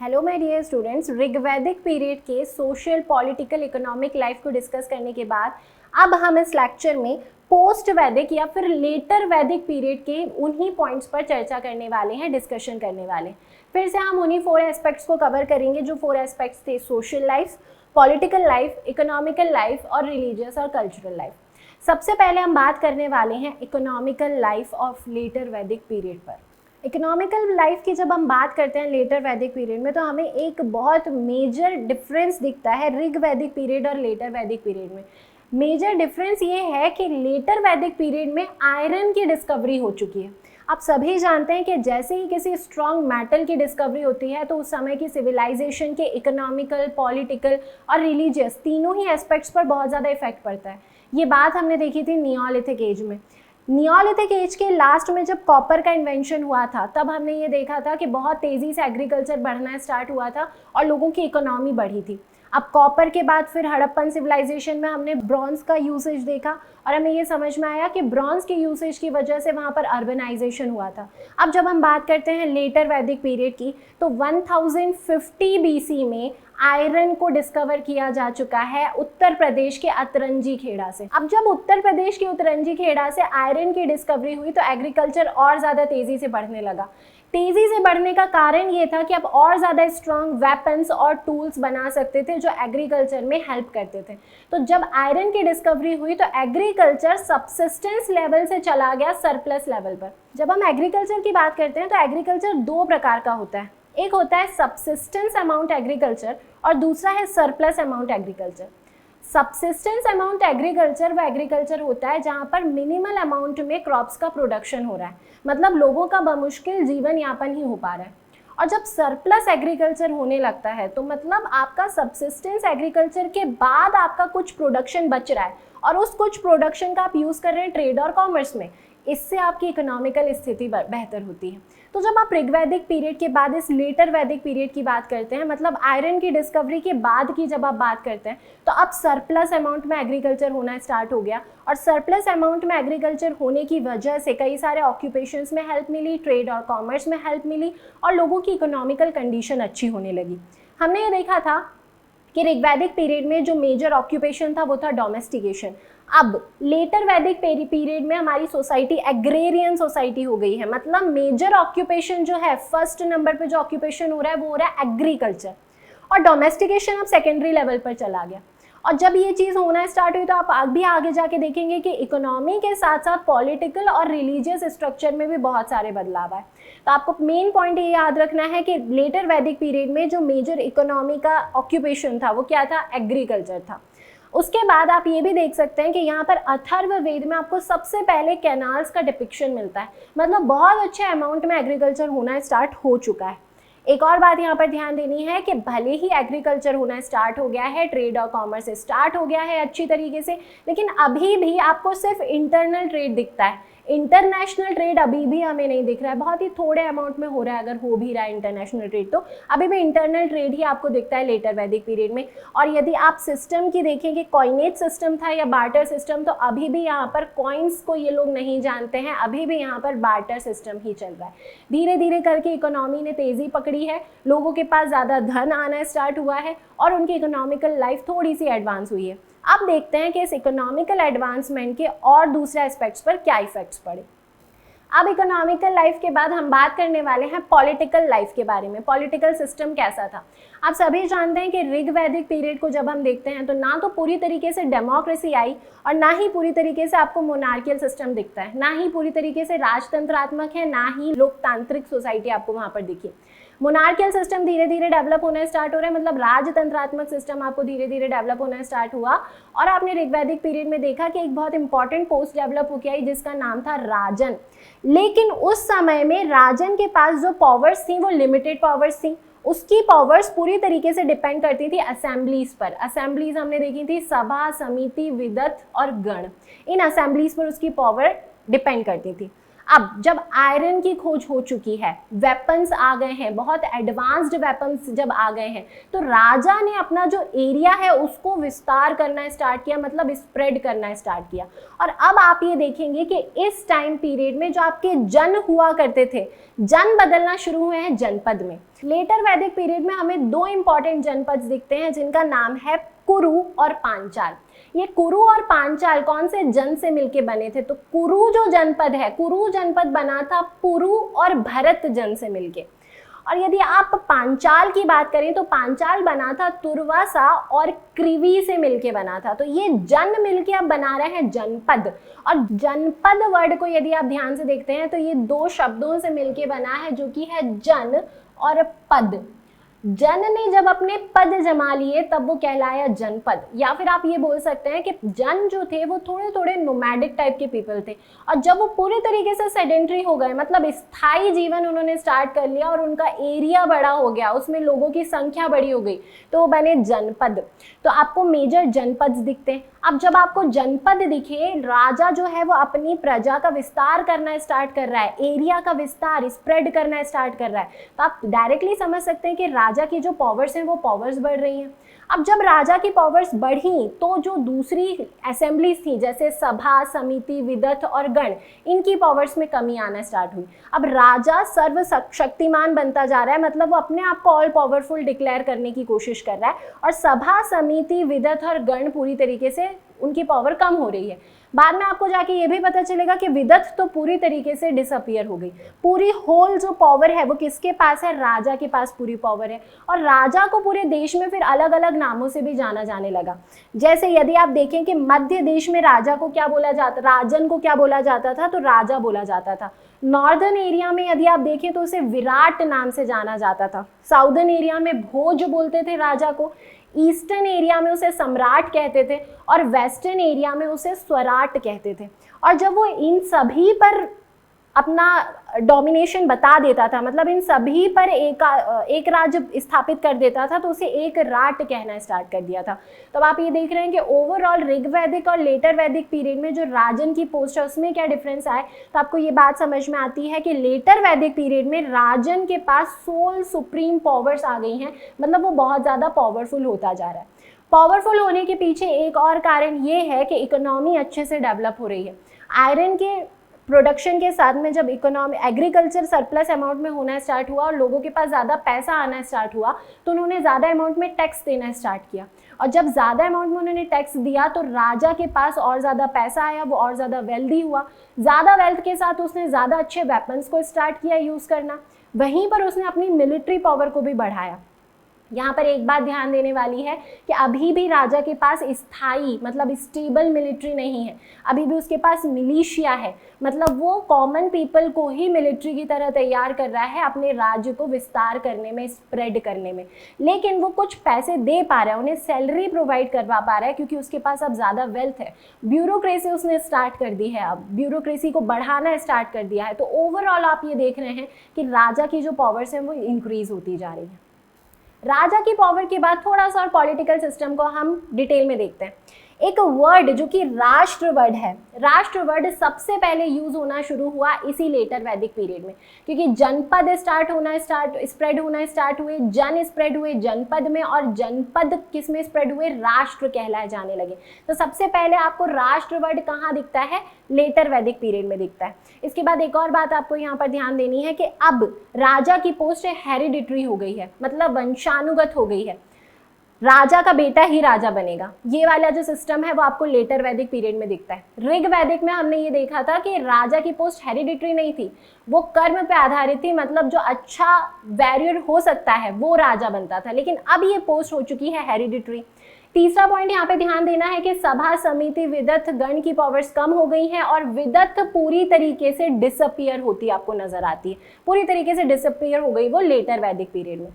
Hello my dear students, Rigvedic period के social, political, economic life को discuss करने के बाद अब हम इस लेक्चर में पोस्ट वैदिक या फिर लेटर वैदिक पीरियड के उन्हीं पॉइंट्स पर चर्चा करने वाले हैं, डिस्कशन करने वाले हैं। फिर से हम उन्हीं 4 एस्पेक्ट्स को कवर करेंगे जो 4 एस्पेक्ट्स थे: social life, political life, economical life और रिलीजियस और कल्चरल लाइफ। सबसे पहले हम बात करने वाले हैं इकोनॉमिकल लाइफ ऑफ लेटर वैदिक पीरियड पर। इकोनॉमिकल लाइफ की जब हम बात करते हैं लेटर वैदिक पीरियड में, तो हमें एक बहुत मेजर डिफरेंस दिखता है ऋग वैदिक पीरियड और लेटर वैदिक पीरियड में। मेजर डिफरेंस ये है कि लेटर वैदिक पीरियड में आयरन की डिस्कवरी हो चुकी है। आप सभी जानते हैं कि जैसे ही किसी स्ट्रॉन्ग मेटल की डिस्कवरी होती है तो उस समय की सिविलाइजेशन के इकोनॉमिकल, पॉलिटिकल और रिलीजियस तीनों ही एस्पेक्ट्स पर बहुत ज़्यादा इफेक्ट पड़ता है। ये बात हमने देखी थी नियोलिथिक एज में। नियोलिथिक एज के लास्ट में जब कॉपर का इन्वेंशन हुआ था, तब हमने ये देखा था कि बहुत तेज़ी से एग्रीकल्चर बढ़ना स्टार्ट हुआ था और लोगों की इकोनॉमी बढ़ी थी। अब कॉपर के बाद फिर हड़प्पन सिविलाइजेशन में हमने ब्रॉन्ज का यूसेज देखा और हमें ये समझ में आया कि ब्रॉन्ज के यूसेज की वजह से वहाँ पर अर्बनाइजेशन हुआ था। अब जब हम बात करते हैं लेटर वैदिक पीरियड की, तो 1050 BC में आयरन को डिस्कवर किया जा चुका है उत्तर प्रदेश के अतरंजी खेड़ा से। अब जब उत्तर प्रदेश के अतरंजी खेड़ा से आयरन की डिस्कवरी हुई तो एग्रीकल्चर और ज़्यादा तेज़ी से बढ़ने लगा। तेज़ी से बढ़ने का कारण ये था कि अब और ज़्यादा स्ट्रॉन्ग वेपन्स और टूल्स बना सकते थे जो एग्रीकल्चर में हेल्प करते थे। तो जब आयरन की डिस्कवरी हुई तो एग्रीकल्चर सबसिस्टेंस लेवल से चला गया सरप्लस लेवल पर। जब हम एग्रीकल्चर की बात करते हैं तो एग्रीकल्चर 2 प्रकार का होता है। एक होता है सबसिस्टेंस अमाउंट एग्रीकल्चर और दूसरा है surplus amount agriculture. Subsistence amount agriculture वो एग्रीकल्चर होता है जहाँ पर मिनिमल अमाउंट में क्रॉप्स का प्रोडक्शन हो रहा है, मतलब लोगों का बमुश्किल जीवन यापन ही हो पा रहा है। और जब सरप्लस एग्रीकल्चर होने लगता है तो मतलब आपका सबसिस्टेंस एग्रीकल्चर के बाद आपका कुछ प्रोडक्शन बच रहा है और उस कुछ प्रोडक्शन का आप यूज़ कर रहे हैं ट्रेड और कॉमर्स में। इससे आपकी इकोनॉमिकल स्थिति बेहतर होती है। तो जब आप ऋग्वैदिक पीरियड के बाद इस लेटर वैदिक पीरियड की बात करते हैं, मतलब आयरन की डिस्कवरी के बाद की जब आप बात करते हैं, तो अब सरप्लस अमाउंट में एग्रीकल्चर होना स्टार्ट हो गया। और सरप्लस अमाउंट में एग्रीकल्चर होने की वजह से कई सारे ऑक्यूपेशंस में हेल्प मिली, ट्रेड और कॉमर्स में हेल्प मिली और लोगों की इकोनॉमिकल कंडीशन अच्छी होने लगी। हमने ये देखा था कि ऋग्वैदिक पीरियड में जो मेजर ऑक्यूपेशन था वो था डोमेस्टिकेशन। अब लेटर वैदिक पीरियड में हमारी सोसाइटी एग्रेरियन सोसाइटी हो गई है, मतलब मेजर ऑक्यूपेशन जो है, फर्स्ट नंबर पे जो ऑक्यूपेशन हो रहा है वो हो रहा है एग्रीकल्चर और डोमेस्टिकेशन अब सेकेंडरी लेवल पर चला गया। और जब ये चीज़ होना स्टार्ट हुई तो आप भी आगे जाके देखेंगे कि इकोनॉमी के साथ साथ पॉलिटिकल और रिलीजियस स्ट्रक्चर में भी बहुत सारे बदलाव आए। तो आपको मेन पॉइंट ये याद रखना है कि लेटर वैदिक पीरियड में जो मेजर इकोनॉमी का ऑक्यूपेशन था वो क्या था? एग्रीकल्चर था। उसके बाद आप ये भी देख सकते हैं कि यहाँ पर अथर्ववेद में आपको सबसे पहले कैनाल्स का डिपिक्शन मिलता है, मतलब बहुत अच्छे अमाउंट में एग्रीकल्चर होना स्टार्ट हो चुका है। एक और बात यहाँ पर ध्यान देनी है कि भले ही एग्रीकल्चर होना स्टार्ट हो गया है, ट्रेड और कॉमर्स स्टार्ट हो गया है अच्छी तरीके से, लेकिन अभी भी आपको सिर्फ इंटरनल ट्रेड दिखता है। इंटरनेशनल ट्रेड अभी भी हमें नहीं दिख रहा है, बहुत ही थोड़े अमाउंट में हो रहा है, अगर हो भी रहा है इंटरनेशनल ट्रेड तो अभी भी इंटरनल ट्रेड ही आपको दिखता है लेटर वैदिक पीरियड में। और यदि आप सिस्टम की देखें कि कॉइनेज सिस्टम था या बार्टर सिस्टम, तो अभी भी यहाँ पर कॉइन्स को ये लोग नहीं जानते हैं, अभी भी यहाँ पर बार्टर सिस्टम ही चल रहा है। धीरे धीरे करके इकोनॉमी ने तेज़ी पकड़ी है, लोगों के पास ज़्यादा धन आना स्टार्ट हुआ है और उनकी इकोनॉमिकल लाइफ थोड़ी सी एडवांस हुई है। अब देखते हैं कि इस इकोनॉमिकल एडवांसमेंट के और दूसरे एस्पेक्ट्स पर क्या इफेक्ट्स पड़े। अब इकोनॉमिकल लाइफ के बाद हम बात करने वाले हैं पॉलिटिकल लाइफ के बारे में। पॉलिटिकल सिस्टम कैसा था? आप सभी जानते हैं कि ऋग्वैदिक पीरियड को जब हम देखते हैं तो ना तो पूरी तरीके से डेमोक्रेसी आई और ना ही पूरी तरीके से आपको मोनार्कियल सिस्टम दिखता है, ना ही पूरी तरीके से राजतंत्रात्मक है, ना ही लोकतांत्रिक सोसाइटी आपको वहाँ पर दिखी। मोनार्कियल सिस्टम धीरे धीरे डेवलप होना स्टार्ट हो रहा है, मतलब राजतंत्रात्मक सिस्टम आपको धीरे धीरे डेवलप होना स्टार्ट हुआ। और आपने ऋग्वैदिक पीरियड में देखा कि एक बहुत इंपॉर्टेंट पोस्ट डेवलप हो गया जिसका नाम था राजन। लेकिन उस समय में राजन के पास जो पावर्स थी वो लिमिटेड पावर्स थी। उसकी पावर्स पूरी तरीके से डिपेंड करती थी असेंबलीज पर। असेंबलीज हमने देखी थी सभा, समिति, विदत और गण। इन असेंबलीज पर उसकी पावर डिपेंड करती थी। अब जब आयरन की खोज हो चुकी है, वेपन्स आ गए हैं, बहुत एडवांस्ड वेपन्स जब आ गए हैं, तो राजा ने अपना जो एरिया है उसको विस्तार करना स्टार्ट किया, मतलब स्प्रेड करना स्टार्ट किया। और अब आप ये देखेंगे कि इस टाइम पीरियड में जो आपके जन हुआ करते थे, जन बदलना शुरू हुए हैं जनपद में। लेटर वैदिक पीरियड में हमें दो इंपॉर्टेंट जनपद दिखते हैं जिनका नाम है कुरु और पांचाल। ये कुरु और पांचाल कौन से जन से मिलके बने थे? तो कुरु जो जनपद है, कुरु जनपद बना था पुरु और भरत जन से मिलके। और यदि आप पांचाल की बात करें तो पांचाल बना था तुर्वासा और क्रिवी से मिलके बना था। तो ये जन मिलके अब बना रहे हैं जनपद। और जनपद वर्ड को यदि आप ध्यान से देखते हैं तो ये दो शब्दों से मिलके बना है, जो कि है जन और पद। जन ने जब अपने पद जमा लिए तब वो कहलाया जनपद। या फिर आप ये बोल सकते हैं कि जन जो थे वो थोड़े थोड़े नोमैडिक टाइप के पीपल थे, और जब वो पूरी तरीके से सेडेंट्री हो गए, मतलब स्थायी जीवन उन्होंने स्टार्ट कर लिया और उनका एरिया बड़ा हो गया, उसमें लोगों की संख्या बड़ी हो गई, तो वो बने जनपद। तो आपको मेजर जनपद दिखते हैं। अब जब आपको जनपद दिखे, राजा जो है वो अपनी प्रजा का विस्तार करना स्टार्ट कर रहा है, एरिया का विस्तार स्प्रेड करना स्टार्ट कर रहा है, तो आप डायरेक्टली समझ सकते हैं कि राजा की जो पावर्स हैं वो पावर्स बढ़ रही हैं। अब जब राजा की पावर्स बढ़ी तो जो दूसरी असेंबलीज थी, जैसे सभा, समिति, विदथ और गण, इनकी पावर्स में कमी आना स्टार्ट हुई। अब राजा सर्व शक्तिमान बनता जा रहा है, मतलब वो अपने आप को ऑल पावरफुल डिक्लेयर करने की कोशिश कर रहा है, और सभा, समिति, विदथ और गण पूरी तरीके से उनकी पावर कम हो रही है। बाद में आपको जाके ये भी पता चलेगा कि विदथ तो पूरी तरीके से डिसअपियर हो गई। पूरी होल जो पावर है वो किसके पास है? राजा के पास पूरी पावर है। और राजा को पूरे देश में फिर अलग अलग नामों से भी जाना जाने लगा। जैसे यदि आप देखें कि मध्य देश में राजा को क्या बोला जाता, राजन को क्या बोला जाता था? तो राजा बोला जाता था। नॉर्दर्न एरिया में यदि आप देखें तो उसे विराट नाम से जाना जाता था। साउदर्न एरिया में भोज बोलते थे राजा को, ईस्टर्न एरिया में उसे सम्राट कहते थे, और वेस्टर्न एरिया में उसे स्वराट कहते थे। और जब वो इन सभी पर अपना डोमिनेशन बता देता था, मतलब इन सभी पर एक राज्य स्थापित कर देता था, तो उसे एक राट कहना स्टार्ट कर दिया था। तो अब आप ये देख रहे हैं कि ओवरऑल ऋग्वैदिक और लेटर वैदिक पीरियड में जो राजन की पोस्ट है उसमें क्या डिफरेंस आए, तो आपको ये बात समझ में आती है कि लेटर वैदिक पीरियड में राजन के पास सोल सुप्रीम पावर्स आ गई हैं, मतलब वो बहुत ज़्यादा पावरफुल होता जा रहा है। पावरफुल होने के पीछे एक और कारण ये है कि इकोनॉमी अच्छे से डेवलप हो रही है। आयरन के प्रोडक्शन के साथ में जब इकोनॉमी, एग्रीकल्चर सरप्लस अमाउंट में होना स्टार्ट हुआ और लोगों के पास ज़्यादा पैसा आना स्टार्ट हुआ, तो उन्होंने ज़्यादा अमाउंट में टैक्स देना स्टार्ट किया। और जब ज़्यादा अमाउंट में उन्होंने टैक्स दिया तो राजा के पास और ज़्यादा पैसा आया, वो और ज़्यादा वेल्दी हुआ। ज़्यादा वेल्थ के साथ उसने ज़्यादा अच्छे वेपन्स को स्टार्ट किया यूज़ करना, वहीं पर उसने अपनी मिलिट्री पावर को भी बढ़ाया। यहाँ पर एक बात ध्यान देने वाली है कि अभी भी राजा के पास स्थायी, मतलब स्टेबल मिलिट्री नहीं है। अभी भी उसके पास मिलिशिया है, मतलब वो कॉमन पीपल को ही मिलिट्री की तरह तैयार कर रहा है अपने राज्य को विस्तार करने में, स्प्रेड करने में। लेकिन वो कुछ पैसे दे पा रहा है, उन्हें सैलरी प्रोवाइड करवा पा रहा है, क्योंकि उसके पास अब ज़्यादा वेल्थ है। ब्यूरोक्रेसी उसने स्टार्ट कर दी है, अब ब्यूरोक्रेसी को बढ़ाना स्टार्ट कर दिया है। तो ओवरऑल आप ये देख रहे हैं कि राजा की जो पावर्स हैं वो इंक्रीज होती जा रही है। राजा की पावर के बाद थोड़ा सा और पॉलिटिकल सिस्टम को हम डिटेल में देखते हैं। एक वर्ड जो कि राष्ट्र वर्ड है, राष्ट्र वर्ड सबसे पहले यूज होना शुरू हुआ इसी लेटर वैदिक पीरियड में, क्योंकि जनपद स्प्रेड होना स्टार्ट हुए, जन स्प्रेड हुए जनपद में, और जनपद किस में स्प्रेड हुए? राष्ट्र कहलाए जाने लगे। तो सबसे पहले आपको राष्ट्र वर्ड कहाँ दिखता है? लेटर वैदिक पीरियड में दिखता है। इसके बाद एक और बात आपको यहाँ पर ध्यान देनी है कि अब राजा की पोस्ट हेरिडिटरी हो गई है, मतलब वंशानुगत हो गई है। राजा का बेटा ही राजा बनेगा, ये वाला जो सिस्टम है वो आपको लेटर वैदिक पीरियड में दिखता है। ऋग वैदिक में हमने ये देखा था कि राजा की पोस्ट हेरिडिटरी नहीं थी, वो कर्म पे आधारित थी, मतलब जो अच्छा वैरियर हो सकता है वो राजा बनता था। लेकिन अब ये पोस्ट हो चुकी है हेरिडिटरी। तीसरा पॉइंट यहाँ पे ध्यान देना है कि सभा, समिति, विदथ, गण की पावर्स कम हो गई हैं, और विदथ पूरी तरीके से डिसअपियर होती आपको नजर आती है, पूरी तरीके से डिसअपियर हो गई वो लेटर वैदिक पीरियड में।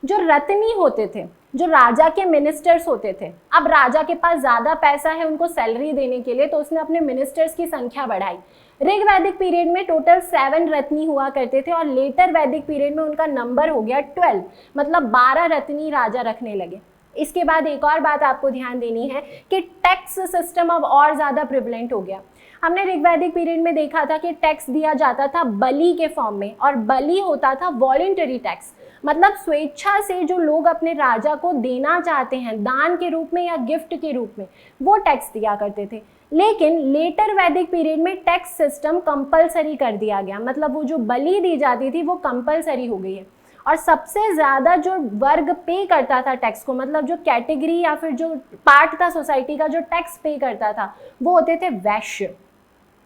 जो रत्नी होते थे, जो राजा के मिनिस्टर्स होते थे, अब राजा के पास ज्यादा पैसा है उनको सैलरी देने के लिए, तो उसने अपने मिनिस्टर्स की संख्या बढ़ाई। ऋग वैदिक पीरियड में टोटल 7 रत्नी हुआ करते थे, और लेटर वैदिक पीरियड में उनका नंबर हो गया 12, मतलब 12 रत्नी राजा रखने लगे। इसके बाद एक और बात आपको ध्यान देनी है कि टैक्स सिस्टम अब और ज़्यादा प्रिवलेंट हो गया। हमने ऋग्वैदिक पीरियड में देखा था कि टैक्स दिया जाता था बलि के फॉर्म में, और बलि होता था वॉलंटरी टैक्स, मतलब स्वेच्छा से जो लोग अपने राजा को देना चाहते हैं दान के रूप में या गिफ्ट के रूप में, वो टैक्स दिया करते थे। लेकिन लेटर वैदिक पीरियड में टैक्स सिस्टम कंपलसरी कर दिया गया, मतलब वो जो बलि दी जाती थी वो कंपलसरी हो गई है। और सबसे ज़्यादा जो वर्ग पे करता था टैक्स को, मतलब जो कैटेगरी या फिर जो पार्ट था सोसाइटी का जो टैक्स पे करता था, वो होते थे वैश्य।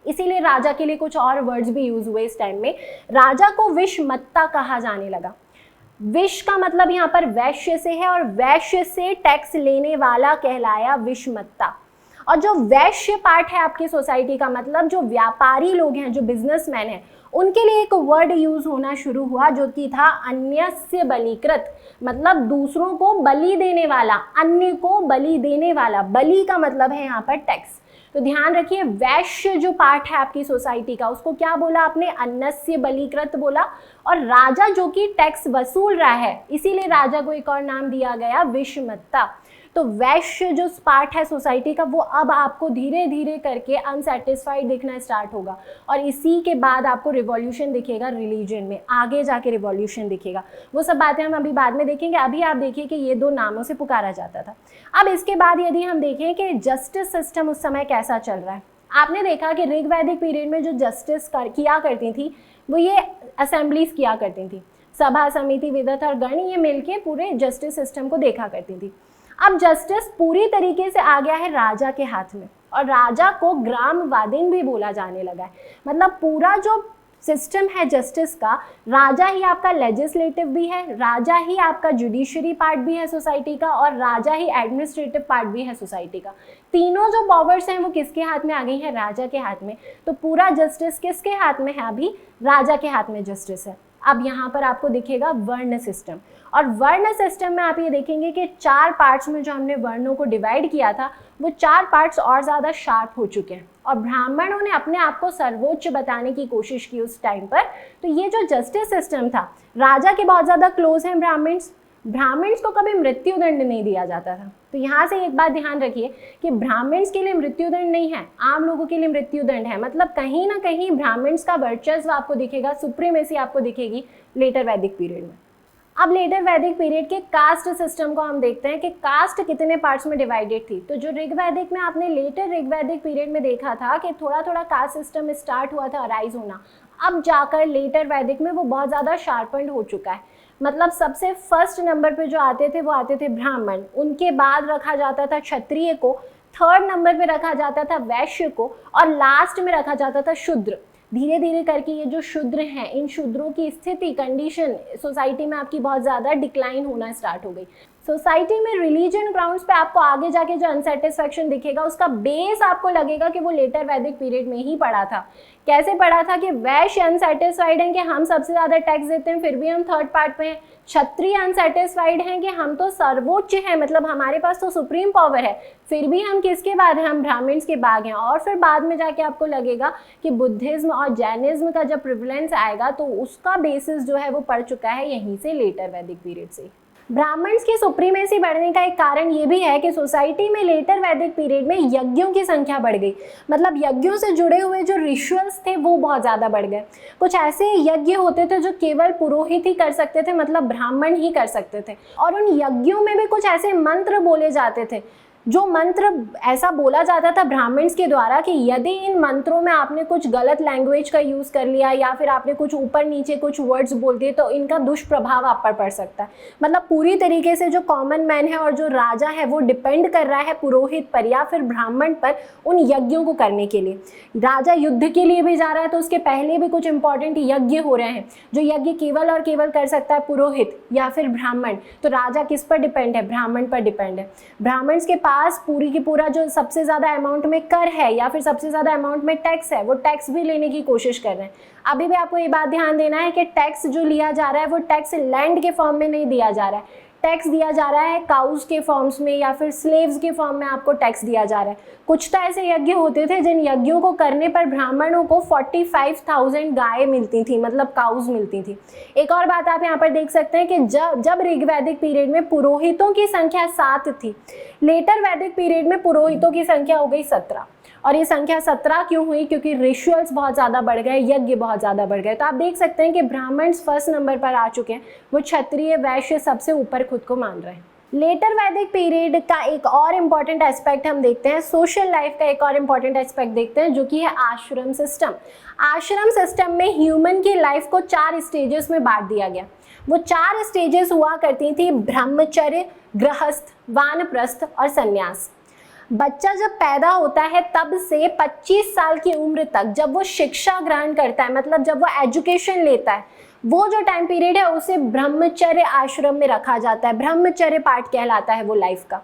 इसीलिए राजा के लिए कुछ और वर्ड्स भी यूज हुए इस टाइम में। राजा को विषमत्ता कहा जाने लगा। विष का मतलब यहाँ पर वैश्य से है, और वैश्य से टैक्स लेने वाला कहलाया विषमत्ता। और जो वैश्य पार्ट है आपकी सोसाइटी का, मतलब जो व्यापारी लोग हैं, जो बिजनेसमैन हैं, उनके लिए एक वर्ड यूज होना शुरू हुआ जो कि था अन्यस्य बलिकृत, मतलब दूसरों को बलि देने वाला, अन्य को बलि देने वाला। बलि का मतलब है यहाँ पर टैक्स। तो ध्यान रखिए, वैश्य जो पार्ट है आपकी सोसाइटी का, उसको क्या बोला आपने? अन्यस्य बलिकृत बोला। और राजा जो कि टैक्स वसूल रहा है, इसीलिए राजा को एक और नाम दिया गया विषमत्ता। तो वैश्य जो पार्ट है सोसाइटी का, वो अब आपको धीरे धीरे करके अनसेटिस्फाइड दिखना स्टार्ट होगा, और इसी के बाद आपको रिवॉल्यूशन दिखेगा रिलीजन में, आगे जाके रिवॉल्यूशन दिखेगा। वो सब बातें हम अभी बाद में देखेंगे। अभी आप देखिए कि ये दो नामों से पुकारा जाता था। अब इसके बाद यदि हम देखें कि जस्टिस सिस्टम उस समय कैसा चल रहा है, आपने देखा कि ऋग्वैदिक पीरियड में जो जस्टिस किया करती थी वो ये असेंबलीज किया करती थी, सभा समिति विदत और गण, ये मिलके पूरे जस्टिस सिस्टम को देखा करती थी। अब जस्टिस पूरी तरीके से आ गया है राजा के हाथ में, और राजा को ग्रामवादिन भी बोला जाने लगा है। मतलब पूरा जो सिस्टम है जस्टिस का, राजा ही आपका लेजिस्लेटिव भी है, राजा ही आपका जुडिशरी पार्ट भी है सोसाइटी का, और राजा ही एडमिनिस्ट्रेटिव पार्ट भी है सोसाइटी का। तीनों जो पावर्स हैं वो किसके हाथ में आ गई हैं? राजा के हाथ में। तो पूरा जस्टिस किसके हाथ में है? अभी राजा के हाथ में जस्टिस है। अब यहाँ पर आपको दिखेगा वर्ण सिस्टम, और वर्ण सिस्टम में आप ये देखेंगे कि 4 पार्ट्स में जो हमने वर्णों को डिवाइड किया था, वो 4 पार्ट्स और ज़्यादा शार्प हो चुके हैं, और ब्राह्मणों ने अपने आप को सर्वोच्च बताने की कोशिश की उस टाइम पर। तो ये जो जस्टिस सिस्टम था, राजा के बहुत ज़्यादा क्लोज हैं ब्राह्मण्स को कभी मृत्युदंड नहीं दिया जाता था। तो यहाँ से एक बात ध्यान रखिए कि ब्राह्मण्स के लिए मृत्युदंड नहीं है, आम लोगों के लिए मृत्युदंड है। मतलब कहीं ना कहीं ब्राह्मण्स का वर्चस्व आपको दिखेगा, सुप्रीमेसी आपको दिखेगी लेटर वैदिक पीरियड में। अब लेटर वैदिक पीरियड के कास्ट सिस्टम को हम देखते हैं कि कास्ट कितने पार्ट्स में डिवाइडेड थी। तो जो ऋग्वैदिक में आपने लेटर ऋग्वैदिक पीरियड में देखा था कि थोड़ा थोड़ा कास्ट सिस्टम स्टार्ट हुआ था अराइज होना, अब जाकर लेटर वैदिक में वो बहुत ज़्यादा शार्पन्ड हो चुका है। मतलब सबसे फर्स्ट नंबर पे जो आते थे वो आते थे ब्राह्मण, उनके बाद रखा जाता था क्षत्रिय को, थर्ड नंबर पे रखा जाता था वैश्य को, और लास्ट में रखा जाता था शूद्र। धीरे धीरे करके ये जो शूद्र हैं, इन शूद्रों की स्थिति, कंडीशन सोसाइटी में आपकी बहुत ज़्यादा डिक्लाइन होना स्टार्ट हो गई। सोसाइटी में रिलीजन ग्राउंड्स पे आपको आगे जाके जो अनसेटिस्फैक्शन दिखेगा, उसका बेस आपको लगेगा कि वो लेटर वैदिक पीरियड में ही पड़ा था। कैसे पड़ा था कि वैश्य अनसेटिस्फाइड हैं कि हम सबसे ज़्यादा टैक्स देते हैं फिर भी हम थर्ड पार्ट पे हैं, क्षत्रिय अनसेटिस्फाइड हैं कि हम तो सर्वोच्च हैं, मतलब हमारे पास तो सुप्रीम पावर है, फिर भी हम किसके बाद हैं? हम ब्राह्मण्स के बाद हैं। और फिर बाद में जाके आपको लगेगा कि बुद्धिज्म और जैनिज्म का जब प्रिवलेंस आएगा तो उसका बेसिस जो है वो पड़ चुका है यहीं से, लेटर वैदिक पीरियड से। ब्राह्मण्स की सुप्रीमेसी बढ़ने का एक कारण ये भी है कि सोसाइटी में लेटर वैदिक पीरियड में यज्ञों की संख्या बढ़ गई। मतलब यज्ञों से जुड़े हुए जो रिचुअल्स थे वो बहुत ज़्यादा बढ़ गए। कुछ ऐसे यज्ञ होते थे जो केवल पुरोहित ही कर सकते थे, मतलब ब्राह्मण ही कर सकते थे, और उन यज्ञों में भी कुछ ऐसे मंत्र बोले जाते थे, जो मंत्र ऐसा बोला जाता था ब्राह्मण्स के द्वारा कि यदि इन मंत्रों में आपने कुछ गलत लैंग्वेज का यूज़ कर लिया या फिर आपने कुछ ऊपर नीचे कुछ वर्ड्स बोल दिए तो इनका दुष्प्रभाव आप पर पड़ सकता है। मतलब पूरी तरीके से जो कॉमन मैन है और जो राजा है वो डिपेंड कर रहा है पुरोहित पर या फिर ब्राह्मण पर उन यज्ञों को करने के लिए। राजा युद्ध के लिए भी जा रहा है तो उसके पहले भी कुछ इंपॉर्टेंट यज्ञ हो रहे हैं, जो यज्ञ केवल और केवल कर सकता है पुरोहित या फिर ब्राह्मण। तो राजा किस पर डिपेंड है? ब्राह्मण पर डिपेंड है। ब्राह्मण्स के पास पूरी की पूरा जो सबसे ज़्यादा अमाउंट में कर है या फिर सबसे ज़्यादा अमाउंट में टैक्स है, वो टैक्स भी लेने की कोशिश कर रहे हैं। अभी भी आपको ये बात ध्यान देना है कि टैक्स जो लिया जा रहा है वो टैक्स लैंड के फॉर्म में नहीं दिया जा रहा है, टैक्स दिया जा रहा है काउज के फॉर्म्स में या फिर स्लेव्स के फॉर्म में आपको टैक्स दिया जा रहा है। कुछ तो ऐसे यज्ञ होते थे जिन यज्ञों को करने पर ब्राह्मणों को 45,000 गाय मिलती थी, मतलब काउज मिलती थी। एक और बात आप यहाँ पर देख सकते हैं कि जब ऋग्वैदिक पीरियड में पुरोहितों की संख्या 7 थी, लेटर वैदिक पीरियड में पुरोहितों की संख्या हो गई 17। और ये संख्या 17 क्यों हुई? क्योंकि रिचुअल्स बहुत ज़्यादा बढ़ गए, यज्ञ बहुत ज़्यादा बढ़ गए। तो आप देख सकते हैं कि ब्राह्मण्स फर्स्ट नंबर पर आ चुके हैं, वो क्षत्रिय वैश्य सबसे ऊपर खुद को मान रहे हैं। लेटर वैदिक पीरियड का एक और इम्पॉर्टेंट एस्पेक्ट हम देखते हैं, सोशल लाइफ का एक और इम्पॉर्टेंट एस्पेक्ट देखते हैं, जो कि है आश्रम सिस्टम। आश्रम सिस्टम में ह्यूमन की लाइफ को 4 स्टेजेस में बांट दिया गया। वो 4 स्टेजेस हुआ करती थी, ब्रह्मचर्य, गृहस्थ, वानप्रस्थ और संन्यास। बच्चा जब पैदा होता है तब से 25 साल की उम्र तक जब वो शिक्षा ग्रहण करता है, मतलब जब वो एजुकेशन लेता है, वो जो टाइम पीरियड है उसे ब्रह्मचर्य आश्रम में रखा जाता है। ब्रह्मचर्य पार्ट कहलाता है वो लाइफ का।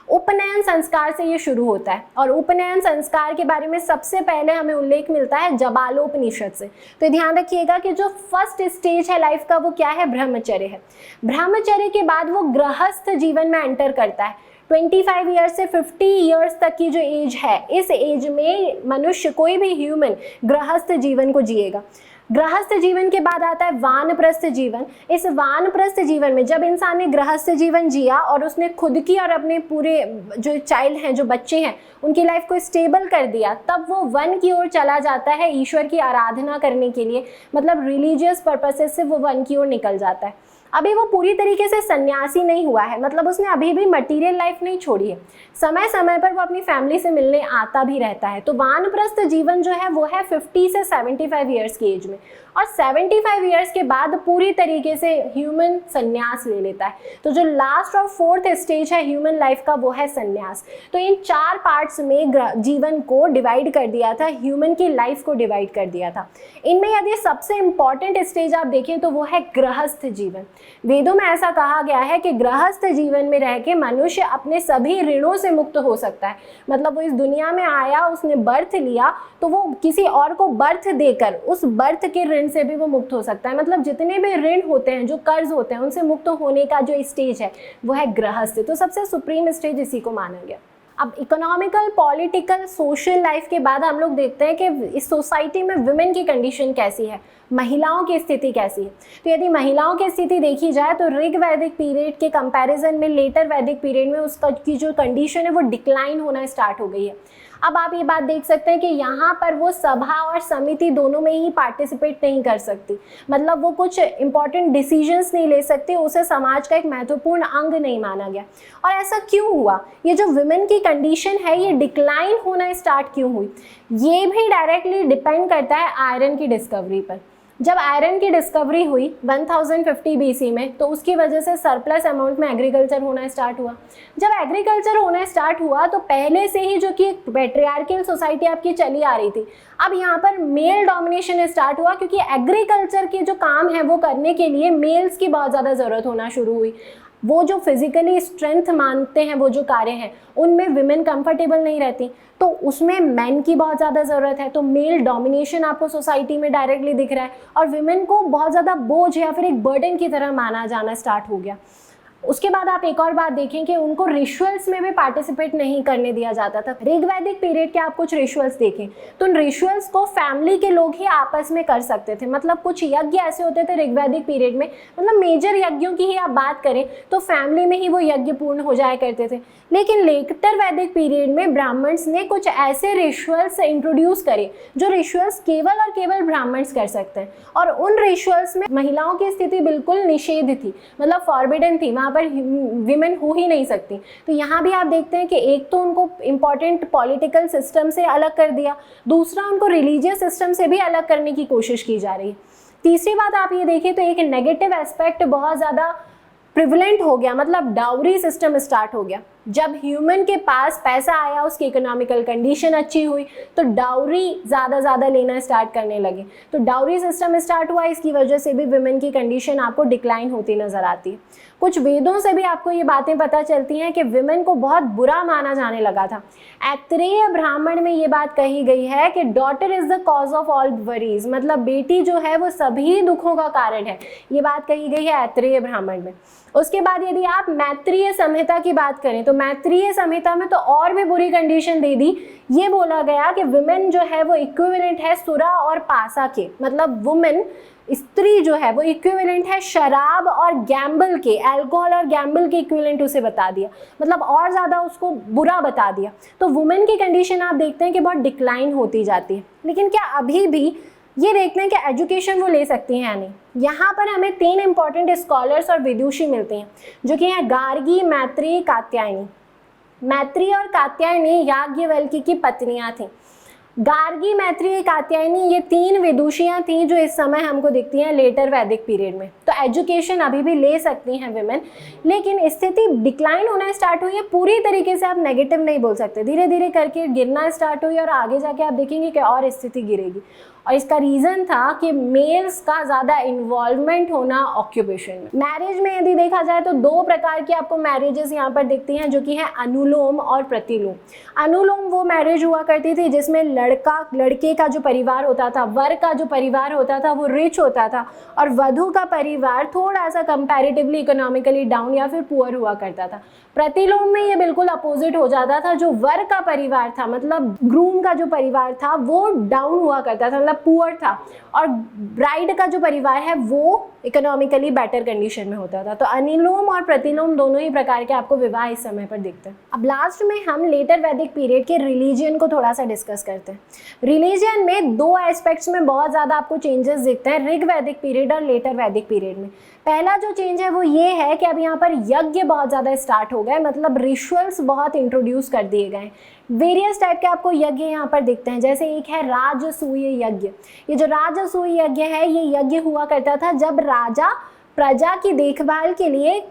उपनयन संस्कार से ये शुरू होता है और उपनयन संस्कार के बारे में सबसे पहले हमें उल्लेख मिलता है जबालोपनिषद से। तो ध्यान रखिएगा कि जो फर्स्ट स्टेज है लाइफ का वो क्या है? ब्रह्मचर्य है। ब्रह्मचर्य के बाद वो गृहस्थ जीवन में एंटर करता है। 25 ईयर्स से 50 ईयर्स तक की जो एज है, इस एज में मनुष्य, कोई भी ह्यूमन गृहस्थ जीवन को जिएगा। गृहस्थ जीवन के बाद आता है वानप्रस्थ जीवन। इस वानप्रस्थ जीवन में जब इंसान ने गृहस्थ जीवन जिया और उसने खुद की और अपने पूरे जो चाइल्ड हैं, जो बच्चे हैं, उनकी लाइफ को स्टेबल कर दिया, तब वो वन की ओर चला जाता है ईश्वर की आराधना करने के लिए, मतलब रिलीजियस पर्पसेस से वो वन की ओर निकल जाता है। अभी वो पूरी तरीके से सन्यासी नहीं हुआ है, मतलब उसने अभी भी मटीरियल लाइफ नहीं छोड़ी है। समय समय पर वो अपनी फैमिली से मिलने आता भी रहता है। तो वानप्रस्थ जीवन जो है वो है 50 से 75 ईयर्स की एज में, और 75 ईयर्स के बाद पूरी तरीके से ह्यूमन संन्यास ले लेता है। तो जो लास्ट और 4th स्टेज है ह्यूमन लाइफ का वो है संन्यास। तो इन 4 पार्ट्स में जीवन को डिवाइड कर दिया था, ह्यूमन की लाइफ को डिवाइड कर दिया था। इनमें यदि सबसे इंपॉर्टेंट स्टेज आप देखें तो वो है गृहस्थ जीवन। वेदों में ऐसा कहा गया है कि गृहस्थ जीवन में रह के मनुष्य अपने सभी ऋणों से मुक्त हो सकता है। मतलब वो इस दुनिया में आया, उसने बर्थ लिया, तो वो किसी और को बर्थ देकर उस बर्थ के ऋण से भी वो मुक्त हो सकता है। मतलब जितने भी ऋण होते हैं, जो कर्ज होते हैं, उनसे मुक्त होने का जो स्टेज है वो है गृहस्थ। तो सबसे सुप्रीम स्टेज इसी को माना गया। अब इकोनॉमिकल, पॉलिटिकल, सोशल लाइफ के बाद हम लोग देखते हैं कि इस सोसाइटी में वुमेन की कंडीशन कैसी है, महिलाओं की स्थिति कैसी है। तो यदि महिलाओं की स्थिति देखी जाए तो ऋग वैदिक पीरियड के कंपैरिजन में लेटर वैदिक पीरियड में उसका की जो कंडीशन है वो डिक्लाइन होना स्टार्ट हो गई है। अब आप ये बात देख सकते हैं कि यहाँ पर वो सभा और समिति दोनों में ही पार्टिसिपेट नहीं कर सकती, मतलब वो कुछ इंपॉर्टेंट डिसीजंस नहीं ले सकती, उसे समाज का एक महत्वपूर्ण अंग नहीं माना गया। और ऐसा क्यों हुआ? ये जो वुमेन की कंडीशन है ये डिक्लाइन होना स्टार्ट क्यों हुई? ये भी डायरेक्टली डिपेंड करता है आयरन की डिस्कवरी पर। जब आयरन की डिस्कवरी हुई 1050 BC में, तो उसकी वजह से सरप्लस अमाउंट में एग्रीकल्चर होना स्टार्ट हुआ। जब एग्रीकल्चर होना स्टार्ट हुआ तो पहले से ही जो कि एक पैट्रियार्कल सोसाइटी आपकी चली आ रही थी, अब यहाँ पर मेल डोमिनेशन स्टार्ट हुआ, क्योंकि एग्रीकल्चर के जो काम है वो करने के लिए मेल्स की बहुत ज़्यादा ज़रूरत होना शुरू हुई। वो जो फिजिकली स्ट्रेंथ मानते हैं, वो जो कार्य हैं, उनमें विमेन कंफर्टेबल नहीं रहती, तो उसमें मैन की बहुत ज़्यादा ज़रूरत है। तो मेल डोमिनेशन आपको सोसाइटी में डायरेक्टली दिख रहा है और विमेन को बहुत ज़्यादा बोझ या फिर एक बर्डन की तरह माना जाना स्टार्ट हो गया। उसके बाद आप एक और बात देखें कि उनको रिचुअल्स में भी पार्टिसिपेट नहीं करने दिया जाता था। ऋग वैदिक पीरियड के आप कुछ रिचुअल्स देखें तो उन रिचुअल्स को फैमिली के लोग ही आपस में कर सकते थे। मतलब कुछ यज्ञ ऐसे होते थे ऋग वैदिक पीरियड में, मतलब मेजर यज्ञों की ही आप बात करें तो फैमिली में ही वो यज्ञ पूर्ण हो जाया करते थे। लेकिन लेटर वैदिक पीरियड में ब्राह्मण्स ने कुछ ऐसे रिचुअल्स इंट्रोड्यूस करे जो रिचुअल्स केवल और केवल ब्राह्मण्स कर सकते हैं, और उन रिचुअल्स में महिलाओं की स्थिति बिल्कुल निषेध थी, मतलब फॉरबिडन थी, वहाँ पर विमेन हो ही नहीं सकती। तो यहाँ भी आप देखते हैं कि एक तो उनको इम्पॉर्टेंट पॉलिटिकल सिस्टम से अलग कर दिया, दूसरा उनको रिलीजियस सिस्टम से भी अलग करने की कोशिश की जा रही है। तीसरी बात आप ये देखें तो एक नेगेटिव एस्पेक्ट बहुत ज़्यादा प्रिवलेंट हो गया, मतलब डाउरी सिस्टम स्टार्ट हो गया। जब ह्यूमन के पास पैसा आया, उसकी इकोनॉमिकल कंडीशन अच्छी हुई, तो डाउरी ज़्यादा लेना स्टार्ट करने लगे, तो डाउरी सिस्टम स्टार्ट हुआ। इसकी वजह से भी विमेन की कंडीशन आपको डिक्लाइन होती नज़र आती है। कुछ वेदों से भी आपको ये बातें पता चलती हैं कि विमेन को बहुत बुरा माना जाने लगा था। ऐत्रेय ब्राह्मण में ये बात कही गई है कि daughter is the cause of all worries, मतलब बेटी जो है वो सभी दुखों का कारण है, ये बात कही गई है ऐत्रेय ब्राह्मण में। उसके बाद यदि आप मैत्रेय संहिता की बात करें तो मैत्रेय संहिता में तो और भी बुरी कंडीशन दे दी। ये बोला गया कि विमेन जो है वो इक्विवेलेंट है सुरा और पासा के, मतलब वुमेन स्त्री जो है वो इक्विवेलेंट है शराब और गैम्बल के, अल्कोहल और गैम्बल के इक्विवेलेंट उसे बता दिया, मतलब और ज़्यादा उसको बुरा बता दिया। तो वुमेन की कंडीशन आप देखते हैं कि बहुत डिक्लाइन होती जाती है। लेकिन क्या अभी भी ये देखते हैं कि एजुकेशन वो ले सकती हैं या नहीं? यहाँ पर हमें 3 इंपॉर्टेंट स्कॉलर्स और विदुषी मिलते हैं जो कि हैं गार्गी, मैत्री, कात्यायनी। मैत्री और कात्यायनी याज्ञवल्क्य की पत्नियां थीं। गार्गी, मैत्री, कात्यायनी ये 3 विदुषियां थीं जो इस समय हमको दिखती हैं लेटर वैदिक पीरियड में। तो एजुकेशन अभी भी ले सकती हैं विमेन, लेकिन स्थिति डिक्लाइन होना स्टार्ट हुई है। पूरी तरीके से आप नेगेटिव नहीं बोल सकते, धीरे धीरे करके गिरना स्टार्ट हुई और आगे जाके आप देखेंगे कि और स्थिति गिरेगी। और इसका रीज़न था कि मेल्स का ज़्यादा इन्वॉल्वमेंट होना ऑक्यूपेशन में। मैरिज में यदि देखा जाए तो 2 प्रकार की आपको मैरिजेस यहाँ पर दिखती हैं जो कि है अनुलोम और प्रतिलोम। अनुलोम वो मैरिज हुआ करती थी जिसमें लड़के का जो परिवार होता था, वर का जो परिवार होता था वो रिच होता था और वधू का परिवार थोड़ा सा कंपैरेटिवली इकोनॉमिकली डाउन या फिर पुअर हुआ करता था। प्रतिलोम में ये बिल्कुल अपोजिट हो जाता था, जो वर का परिवार था मतलब ग्रूम का जो परिवार था वो डाउन हुआ करता था, मतलब पुअर था, और ब्राइड का जो परिवार है वो इकोनॉमिकली बेटर कंडीशन में होता था। तो अनुलोम और प्रतिलोम दोनों ही प्रकार के आपको विवाह इस समय पर दिखते हैं। अब लास्ट में हम लेटर वैदिक पीरियड के रिलीजियन को थोड़ा सा डिस्कस करते हैं। रिलीजियन में 2 एस्पेक्ट्स में बहुत ज़्यादा आपको चेंजेस दिखते हैं ऋग वैदिक पीरियड और लेटर वैदिक पीरियड में। पहला जो चेंज है वो ये है कि अब यहाँ पर यज्ञ बहुत ज़्यादा स्टार्ट हो गए, मतलब रिचुअल्स बहुत इंट्रोड्यूस कर दिए गए। वेरियस टाइप के आपको यज्ञ यहाँ पर दिखते हैं, जैसे एक है राजसूय यज्ञ। ये जो राजसूय यज्ञ है ये यज्ञ हुआ करता था जब राजा प्रजा की देखभाल के लिए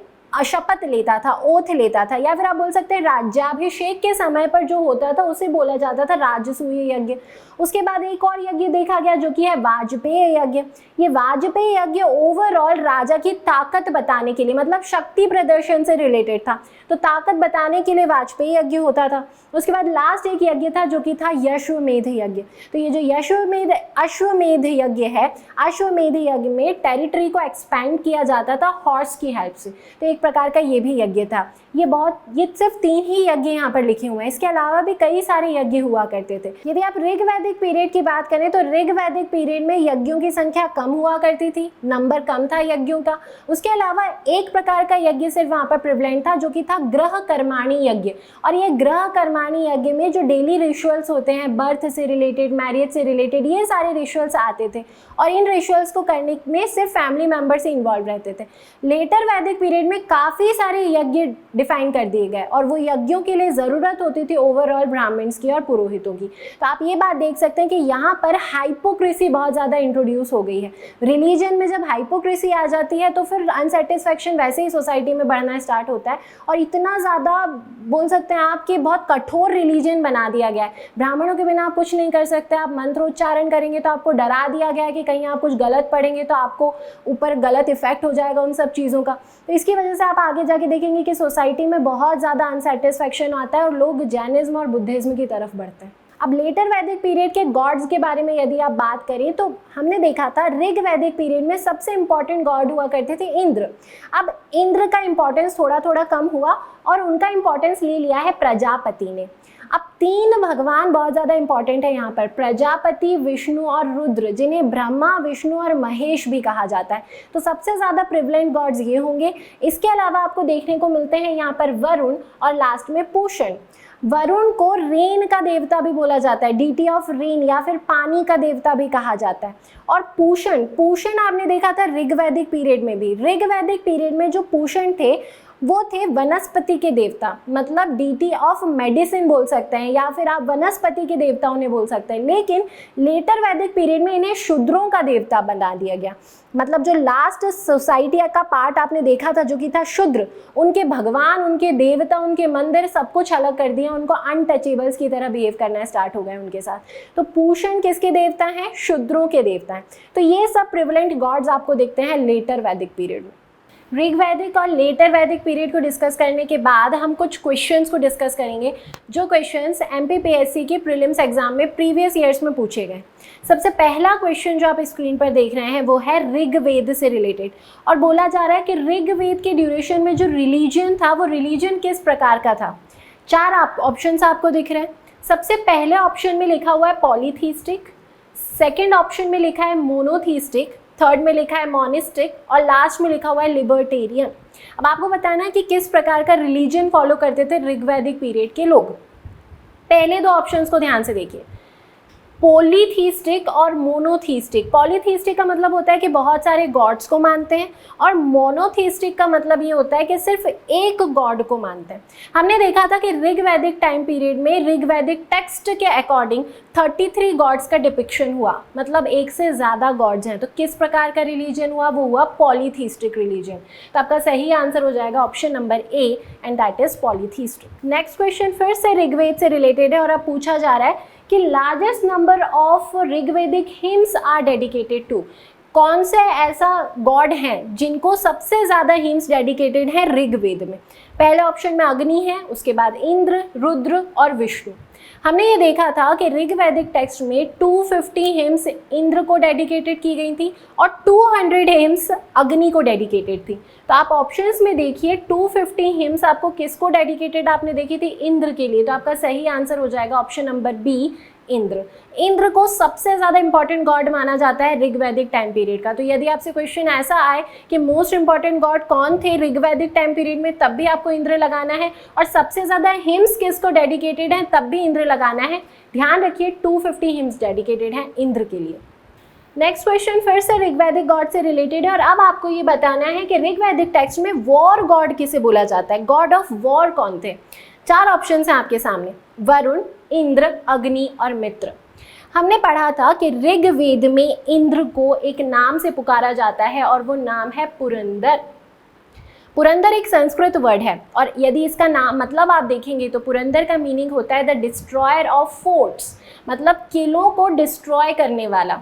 शपथ लेता था, ओथ लेता था, या फिर आप बोल सकते हैं राज्याभिषेक के समय पर जो होता था उसे बोला जाता था राजसूय यज्ञ। उसके बाद एक और यज्ञ देखा गया जो कि है वाजपेय यज्ञ। ये वाजपेय यज्ञ ओवरऑल राजा की ताकत बताने के लिए, मतलब शक्ति प्रदर्शन से रिलेटेड था, तो ताकत बताने के लिए वाजपेय यज्ञ होता था। उसके बाद लास्ट एक यज्ञ था जो कि था यश्वमेध यज्ञ। तो ये जो अश्वमेध यज्ञ है, अश्वमेध यज्ञ में टेरिटरी को एक्सपैंड किया जाता था हॉर्स की हेल्प से, तो एक प्रकार का ये भी यज्ञ था। ये सिर्फ 3 ही यज्ञ यहाँ पर लिखे हुए हैं, इसके अलावा भी कई सारे यज्ञ हुआ करते थे। यदि आप ऋग वैदिक पीरियड की बात करें तो ऋग वैदिक पीरियड में यज्ञों की संख्या कम हुआ करती थी, नंबर कम था यज्ञों का। उसके अलावा एक प्रकार का यज्ञ सिर्फ वहाँ पर प्रिवलेंट था जो कि था ग्रह कर्माणी यज्ञ। और ये ग्रह कर्माणी यज्ञ में जो डेली रिचुअल्स होते हैं, बर्थ से रिलेटेड, मैरिज से रिलेटेड, ये सारे रिचुअल्स आते थे और इन रिचुअल्स को करने में सिर्फ फैमिली मेंबर से इन्वॉल्व रहते थे। लेटर वैदिक पीरियड में काफ़ी सारे यज्ञ डिफाइन कर दिए गए और वो यज्ञों के लिए ज़रूरत होती थी ओवरऑल ब्राह्मण्स की और पुरोहितों की। तो आप ये बात देख सकते हैं कि यहाँ पर हाइपोक्रेसी बहुत ज़्यादा इंट्रोड्यूस हो गई है। रिलीजन में जब हाइपोक्रेसी आ जाती है तो फिर अनसेटिस्फैक्शन वैसे ही सोसाइटी में बढ़ना स्टार्ट होता है और इतना ज़्यादा बोल सकते हैं आप कि बहुत कठोर रिलीजन बना दिया गया है। ब्राह्मणों के बिना आप कुछ नहीं कर सकते, आप मंत्रोच्चारण करेंगे तो आपको डरा दिया गया है कि कहीं आप कुछ गलत पढ़ेंगे तो आपको ऊपर गलत इफेक्ट हो जाएगा उन सब चीज़ों का। तो इसकी वजह से आप आगे जाके देखेंगे कि सोसाइटी में बहुत ज़्यादा अनसेटिस्फैक्शन आता है और लोग जैनिज्म और बुद्धिज्म की तरफ बढ़ते हैं। अब लेटर वैदिक पीरियड के गॉड्स के बारे में यदि आप बात करें तो हमने देखा था ऋग वैदिक पीरियड में सबसे इंपॉर्टेंट गॉड हुआ करते थे इंद्र। अब इंद्र का इंपॉर्टेंस थोड़ा थोड़ा कम हुआ और उनका इंपॉर्टेंस ले लिया है प्रजापति ने। अब 3 भगवान बहुत ज़्यादा इंपॉर्टेंट है यहाँ पर, प्रजापति, विष्णु और रुद्र, जिन्हें ब्रह्मा, विष्णु और महेश भी कहा जाता है। तो सबसे ज़्यादा प्रिवलेंट गॉड्स ये होंगे। इसके अलावा आपको देखने को मिलते हैं यहाँ पर वरुण और लास्ट में पूषण। वरुण को रेन का देवता भी बोला जाता है, डीटी ऑफ रेन, या फिर पानी का देवता भी कहा जाता है। और पूषण आपने देखा था ऋग वैदिक पीरियड में भी। ऋग वैदिक पीरियड में जो पूषण थे वो थे वनस्पति के देवता, मतलब डीटी ऑफ मेडिसिन बोल सकते हैं या फिर आप वनस्पति के देवता उन्हें बोल सकते हैं। लेकिन लेटर वैदिक पीरियड में इन्हें शूद्रों का देवता बना दिया गया, मतलब जो लास्ट सोसाइटी का पार्ट आपने देखा था जो कि था शूद्र, उनके भगवान, उनके देवता, उनके मंदिर सब कुछ अलग कर दिया, उनको अनटचेबल्स की तरह बिहेव करना स्टार्ट हो गए उनके साथ। तो पूषण किसके देवता हैं? शूद्रों के देवता हैं। तो ये सब प्रिवलेंट गॉड्स आपको दिखते हैं लेटर वैदिक पीरियड में। ऋग वैदिक और लेटर वैदिक पीरियड को डिस्कस करने के बाद हम कुछ क्वेश्चंस को डिस्कस करेंगे जो क्वेश्चंस एमपीपीएससी के प्रीलिम्स एग्जाम में प्रीवियस ईयर्स में पूछे गए। सबसे पहला क्वेश्चन जो आप स्क्रीन पर देख रहे हैं वो है ऋग्वेद से रिलेटेड और बोला जा रहा है कि ऋग्वेद के ड्यूरेशन में जो रिलीजन था वो रिलीजन किस प्रकार का था। 4 ऑप्शन आपको दिख रहे हैं। सबसे पहले ऑप्शन में लिखा हुआ है पॉलीथीस्टिक, सेकेंड ऑप्शन में लिखा है मोनोथीस्टिक, थर्ड में लिखा है मोनिस्टिक और लास्ट में लिखा हुआ है लिबर्टेरियन। अब आपको बताना है कि किस प्रकार का रिलीजन फॉलो करते थे ऋग्वैदिक पीरियड के लोग। पहले दो ऑप्शंस को ध्यान से देखिए, पॉलीथीस्टिक और मोनोथीस्टिक। पॉलीथीस्टिक का मतलब होता है कि बहुत सारे गॉड्स को मानते हैं और मोनोथीस्टिक का मतलब ये होता है कि सिर्फ एक गॉड को मानते हैं। हमने देखा था कि ऋग्वैदिक टाइम पीरियड में ऋग्वैदिक टेक्स्ट के अकॉर्डिंग 33 गॉड्स का डिपिक्शन हुआ, मतलब एक से ज़्यादा गॉड्स हैं। तो किस प्रकार का रिलीजन हुआ, वो हुआ पॉलीथीस्टिक रिलीजन। तो आपका सही आंसर हो जाएगा option number A and that is polytheistic. Next question फिर से ऋग्वेद से रिलेटेड है और अब पूछा जा रहा है कि largest number of Rigvedic hymns are dedicated to. कौन से ऐसा गॉड हैं जिनको सबसे ज़्यादा हिम्स डेडिकेटेड हैं ऋग्वेद में। पहले ऑप्शन में अग्नि है, उसके बाद इंद्र, रुद्र और विष्णु। हमने ये देखा था कि ऋग्वैदिक टेक्स्ट में 250 हिम्स इंद्र को डेडिकेटेड की गई थी और 200 हिम्स अग्नि को डेडिकेटेड थी। तो आप ऑप्शंस में देखिए 250 हिम्स आपको किसको डेडिकेटेड आपने देखी थी, इंद्र के लिए। तो आपका सही आंसर हो जाएगा option number B, Indra. Indra को सबसे ज़्यादा इंपॉर्टेंट गॉड माना जाता है ऋग्वैदिक टाइम पीरियड का। तो यदि आपसे क्वेश्चन ऐसा आए कि मोस्ट इंपॉर्टेंट गॉड कौन थे ऋग्वैदिक टाइम पीरियड में, तब भी आपको इंद्र लगाना है, और सबसे ज़्यादा हिम्स किसको डेडिकेटेड हैं, तब भी इंद्र लगाना है। ध्यान रखिए 250 हिम्स डेडिकेटेड हैं इंद्र के लिए। नेक्स्ट क्वेश्चन फिर से ऋग्वैदिक गॉड से रिलेटेड है और अब आपको ये बताना है कि ऋग्वैदिक टेक्स्ट में वॉर गॉड किसे बोला जाता है, गॉड ऑफ वॉर कौन थे। 4 ऑप्शंस हैं आपके सामने, वरुण, इंद्र, अग्नि और मित्र। हमने पढ़ा था कि ऋग्वेद में इंद्र को एक नाम से पुकारा जाता है और वो नाम है पुरंदर। पुरंदर एक संस्कृत वर्ड है और यदि इसका नाम मतलब आप देखेंगे तो पुरंदर का मीनिंग होता है द डिस्ट्रॉयर ऑफ फोर्ट्स, मतलब किलों को डिस्ट्रॉय करने वाला।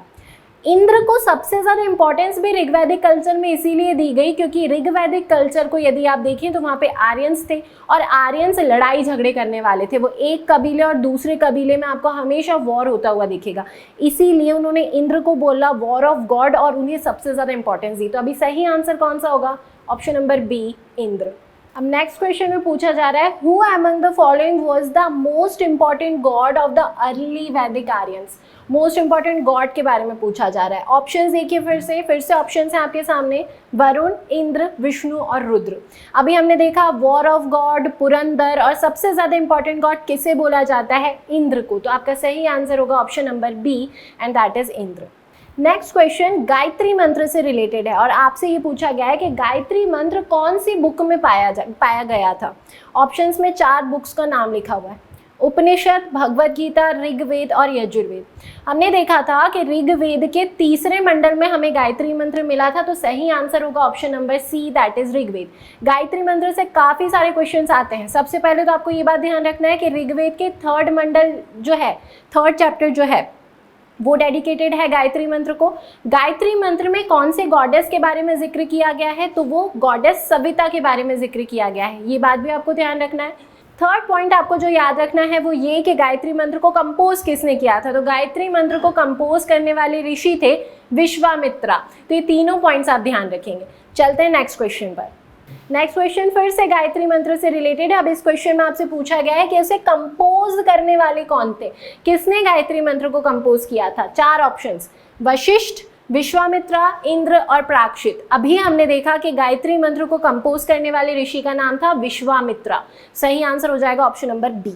इंद्र को सबसे ज़्यादा इंपॉर्टेंस भी ऋग्वैदिक कल्चर में इसीलिए दी गई क्योंकि ऋग्वैदिक कल्चर को यदि आप देखें तो वहाँ पे आर्यंस थे और आर्यंस लड़ाई झगड़े करने वाले थे। वो एक कबीले और दूसरे कबीले में आपको हमेशा वॉर होता हुआ दिखेगा, इसीलिए उन्होंने इंद्र को बोला वॉर ऑफ गॉड और उन्हें सबसे ज़्यादा इंपॉर्टेंस दी। तो अभी सही आंसर कौन सा होगा, ऑप्शन नंबर बी, इंद्र। अब नेक्स्ट क्वेश्चन में पूछा जा रहा है who among the following was the most important God of the early वैदिक आर्यंस। मोस्ट इंपॉर्टेंट गॉड के बारे में पूछा जा रहा है। ऑप्शंस देखिए फिर से ऑप्शंस हैं आपके सामने, वरुण, इंद्र, विष्णु और रुद्र। अभी हमने देखा वॉर ऑफ गॉड, पुरंदर, और सबसे ज़्यादा इंपॉर्टेंट गॉड किसे बोला जाता है, इंद्र को। तो आपका सही आंसर होगा option number B and that is Indra. Next question Gayatri mantra से रिलेटेड है और आपसे ये पूछा गया है कि गायत्री मंत्र कौन सी बुक में पाया गया था। ऑप्शंस में 4 बुक्स का नाम लिखा हुआ है, उपनिषद, भगवद गीता, ऋग्वेद और यजुर्वेद। हमने देखा था कि ऋग्वेद के 3रे मंडल में हमें गायत्री मंत्र मिला था, तो सही आंसर होगा option number C, that is Rigveda. Gayatri mantra से काफ़ी सारे क्वेश्चंस आते हैं। सबसे पहले तो आपको ये बात ध्यान रखना है कि ऋग्वेद के 3rd मंडल जो है, 3rd चैप्टर जो है वो डेडिकेटेड है गायत्री मंत्र को। गायत्री मंत्र में कौन से गॉडेस के बारे में जिक्र किया गया है, तो वो गॉडेस सविता के बारे में जिक्र किया गया है। ये बात भी आपको ध्यान रखना है। 3rd पॉइंट आपको जो याद रखना है वो ये कि गायत्री मंत्र को कंपोज किसने किया था। तो गायत्री मंत्र को कंपोज करने वाले ऋषि थे विश्वामित्रा। तो ये तीनों पॉइंट्स आप ध्यान रखेंगे। चलते हैं नेक्स्ट क्वेश्चन पर। नेक्स्ट क्वेश्चन फिर से गायत्री मंत्र से रिलेटेड है। अब इस क्वेश्चन में आपसे पूछा गया है कि उसे कंपोज करने वाले कौन थे, किसने गायत्री मंत्र को कंपोज किया था। 4 ऑप्शंस, वशिष्ठ, विश्वामित्रा, इंद्र और प्राक्षित। अभी हमने देखा कि गायत्री मंत्र को कंपोज करने वाले ऋषि का नाम था विश्वामित्रा। सही आंसर हो जाएगा option number B.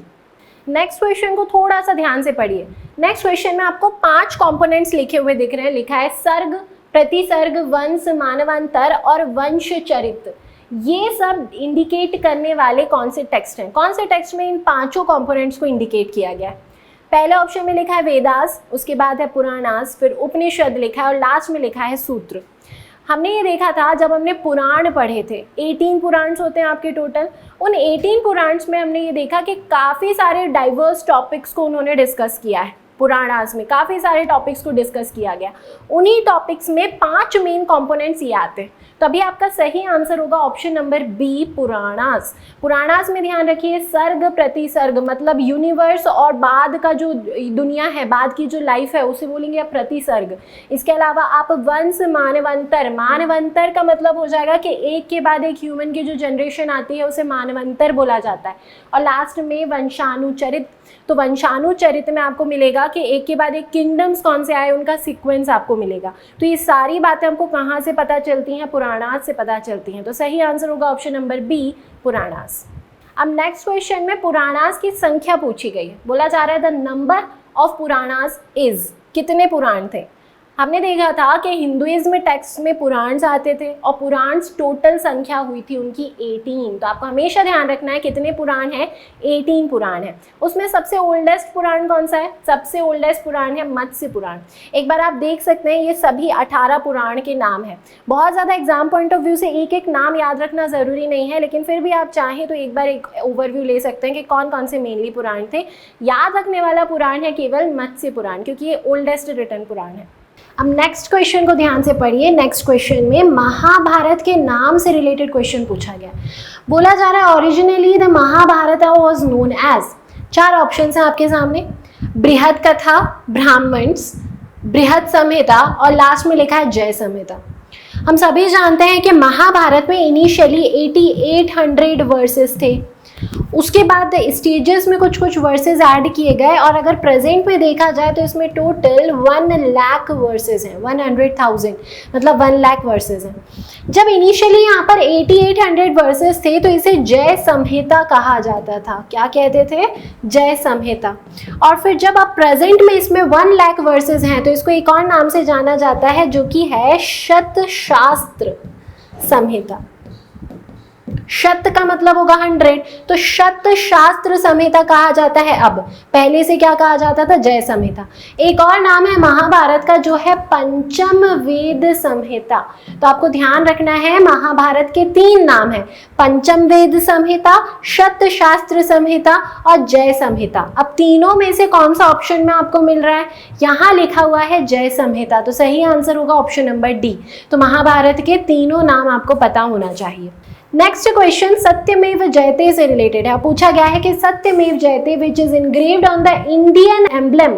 Next question को थोड़ा सा ध्यान से पढ़िए। नेक्स्ट क्वेश्चन में आपको 5 कंपोनेंट्स लिखे हुए दिख रहे हैं। लिखा है सर्ग, प्रतिसर्ग, वंश, मानवांतर और वंश चरित्र। ये सब इंडिकेट करने वाले कौन से टेक्स्ट हैं, कौन से टेक्स्ट में इन 5 कंपोनेंट्स को इंडिकेट किया गया है। पहले ऑप्शन में लिखा है वेदास, उसके बाद है पुराणास, फिर उपनिषद लिखा है और लास्ट में लिखा है सूत्र। हमने ये देखा था जब हमने पुराण पढ़े थे, 18 पुराण होते हैं आपके टोटल। उन 18 पुराण में हमने ये देखा कि काफ़ी सारे डाइवर्स टॉपिक्स को उन्होंने डिस्कस किया है। पुराणास में काफ़ी सारे टॉपिक्स को डिस्कस किया गया। उन्हीं टॉपिक्स में 5 मेन कंपोनेंट्स ये आते हैं। तभी आपका सही आंसर होगा option number B, Puranas. Puranas में ध्यान रखिए सर्ग, प्रतिसर्ग मतलब यूनिवर्स और बाद का जो दुनिया है, बाद की जो लाइफ है उसे बोलेंगे आप प्रतिसर्ग। इसके अलावा आप वंश, मानवंतर, मानवंतर का मतलब हो जाएगा कि एक के बाद एक ह्यूमन की जो जनरेशन आती है उसे मानवंतर बोला जाता है। और लास्ट में वंशानुचरित। तो वंशानुचरित में आपको मिलेगा मिलेगा कि एक के बाद एक किंगडम्स कौन से आए, उनका सीक्वेंस आपको मिलेगा। तो ये सारी बातें हमको कहाँ से पता चलती हैं? पुराणास से पता चलती हैं। तो सही आंसर होगा ऑप्शन नंबर बी, पुराणास। अब नेक्स्ट क्वेश्चन में पुराणास की संख्या पूछी गई है। बोला जा रहा है the number of Puranas is, कितने पुराण थे? हमने देखा था कि हिंदुइज्म टेक्स्ट में पुराण आते थे और पुराण टोटल संख्या हुई थी उनकी 18। तो आपको हमेशा ध्यान रखना है कितने पुराण हैं, 18 पुराण है। उसमें सबसे ओल्डेस्ट पुराण कौन सा है? सबसे ओल्डेस्ट पुराण है मत्स्य पुराण। एक बार आप देख सकते हैं ये सभी 18 पुराण के नाम है। बहुत ज़्यादा एग्जाम पॉइंट ऑफ व्यू से एक एक नाम याद रखना ज़रूरी नहीं है, लेकिन फिर भी आप चाहें तो एक बार एक ओवरव्यू ले सकते हैं कि कौन कौन से मेनली पुराण थे। याद रखने वाला पुराण है केवल मत्स्य पुराण, क्योंकि ये ओल्डेस्ट रिटन पुराण है। अब नेक्स्ट क्वेश्चन को ध्यान से पढ़िए। नेक्स्ट क्वेश्चन में महाभारत के नाम से रिलेटेड क्वेश्चन पूछा गया। बोला जा रहा है originally the Mahabharata was known as, 4 option हैं आपके सामने, बृहद कथा, ब्राह्मण्स, बृहद संहिता और लास्ट में लिखा है जय संहिता। हम सभी जानते हैं कि महाभारत में इनिशियली 8800 वर्सेस थे। उसके बाद स्टेजेस में कुछ कुछ वर्सेस ऐड किए गए और अगर प्रेजेंट में देखा जाए तो इसमें टोटल 1 लाख वर्सेस हैं, 100,000 मतलब 1 लाख वर्सेस हैं। जब इनिशियली यहाँ पर 8800 वर्सेस थे तो इसे जय संहिता कहा जाता था। क्या कहते थे? जय संहिता। और फिर जब अब प्रेजेंट में इसमें 1 लाख वर्सेस हैं तो इसको एक और नाम से जाना जाता है जो कि है शतशास्त्र संहिता। शत का मतलब होगा 100, तो शतशास्त्र संहिता कहा जाता है। अब पहले से क्या कहा जाता था? जय संहिता। एक और नाम है महाभारत का जो है पंचम वेद संहिता। तो आपको ध्यान रखना है महाभारत के 3 नाम है, पंचम वेद संहिता, शतशास्त्र संहिता और जय संहिता। अब तीनों में से कौन सा ऑप्शन में आपको मिल रहा है? यहाँ लिखा हुआ है जय संहिता, तो सही आंसर होगा ऑप्शन नंबर डी। तो महाभारत के तीनों नाम आपको पता होना चाहिए। नेक्स्ट क्वेश्चन सत्यमेव जयते से रिलेटेड है। पूछा गया है कि Satyameva Jayate which is engraved on the Indian emblem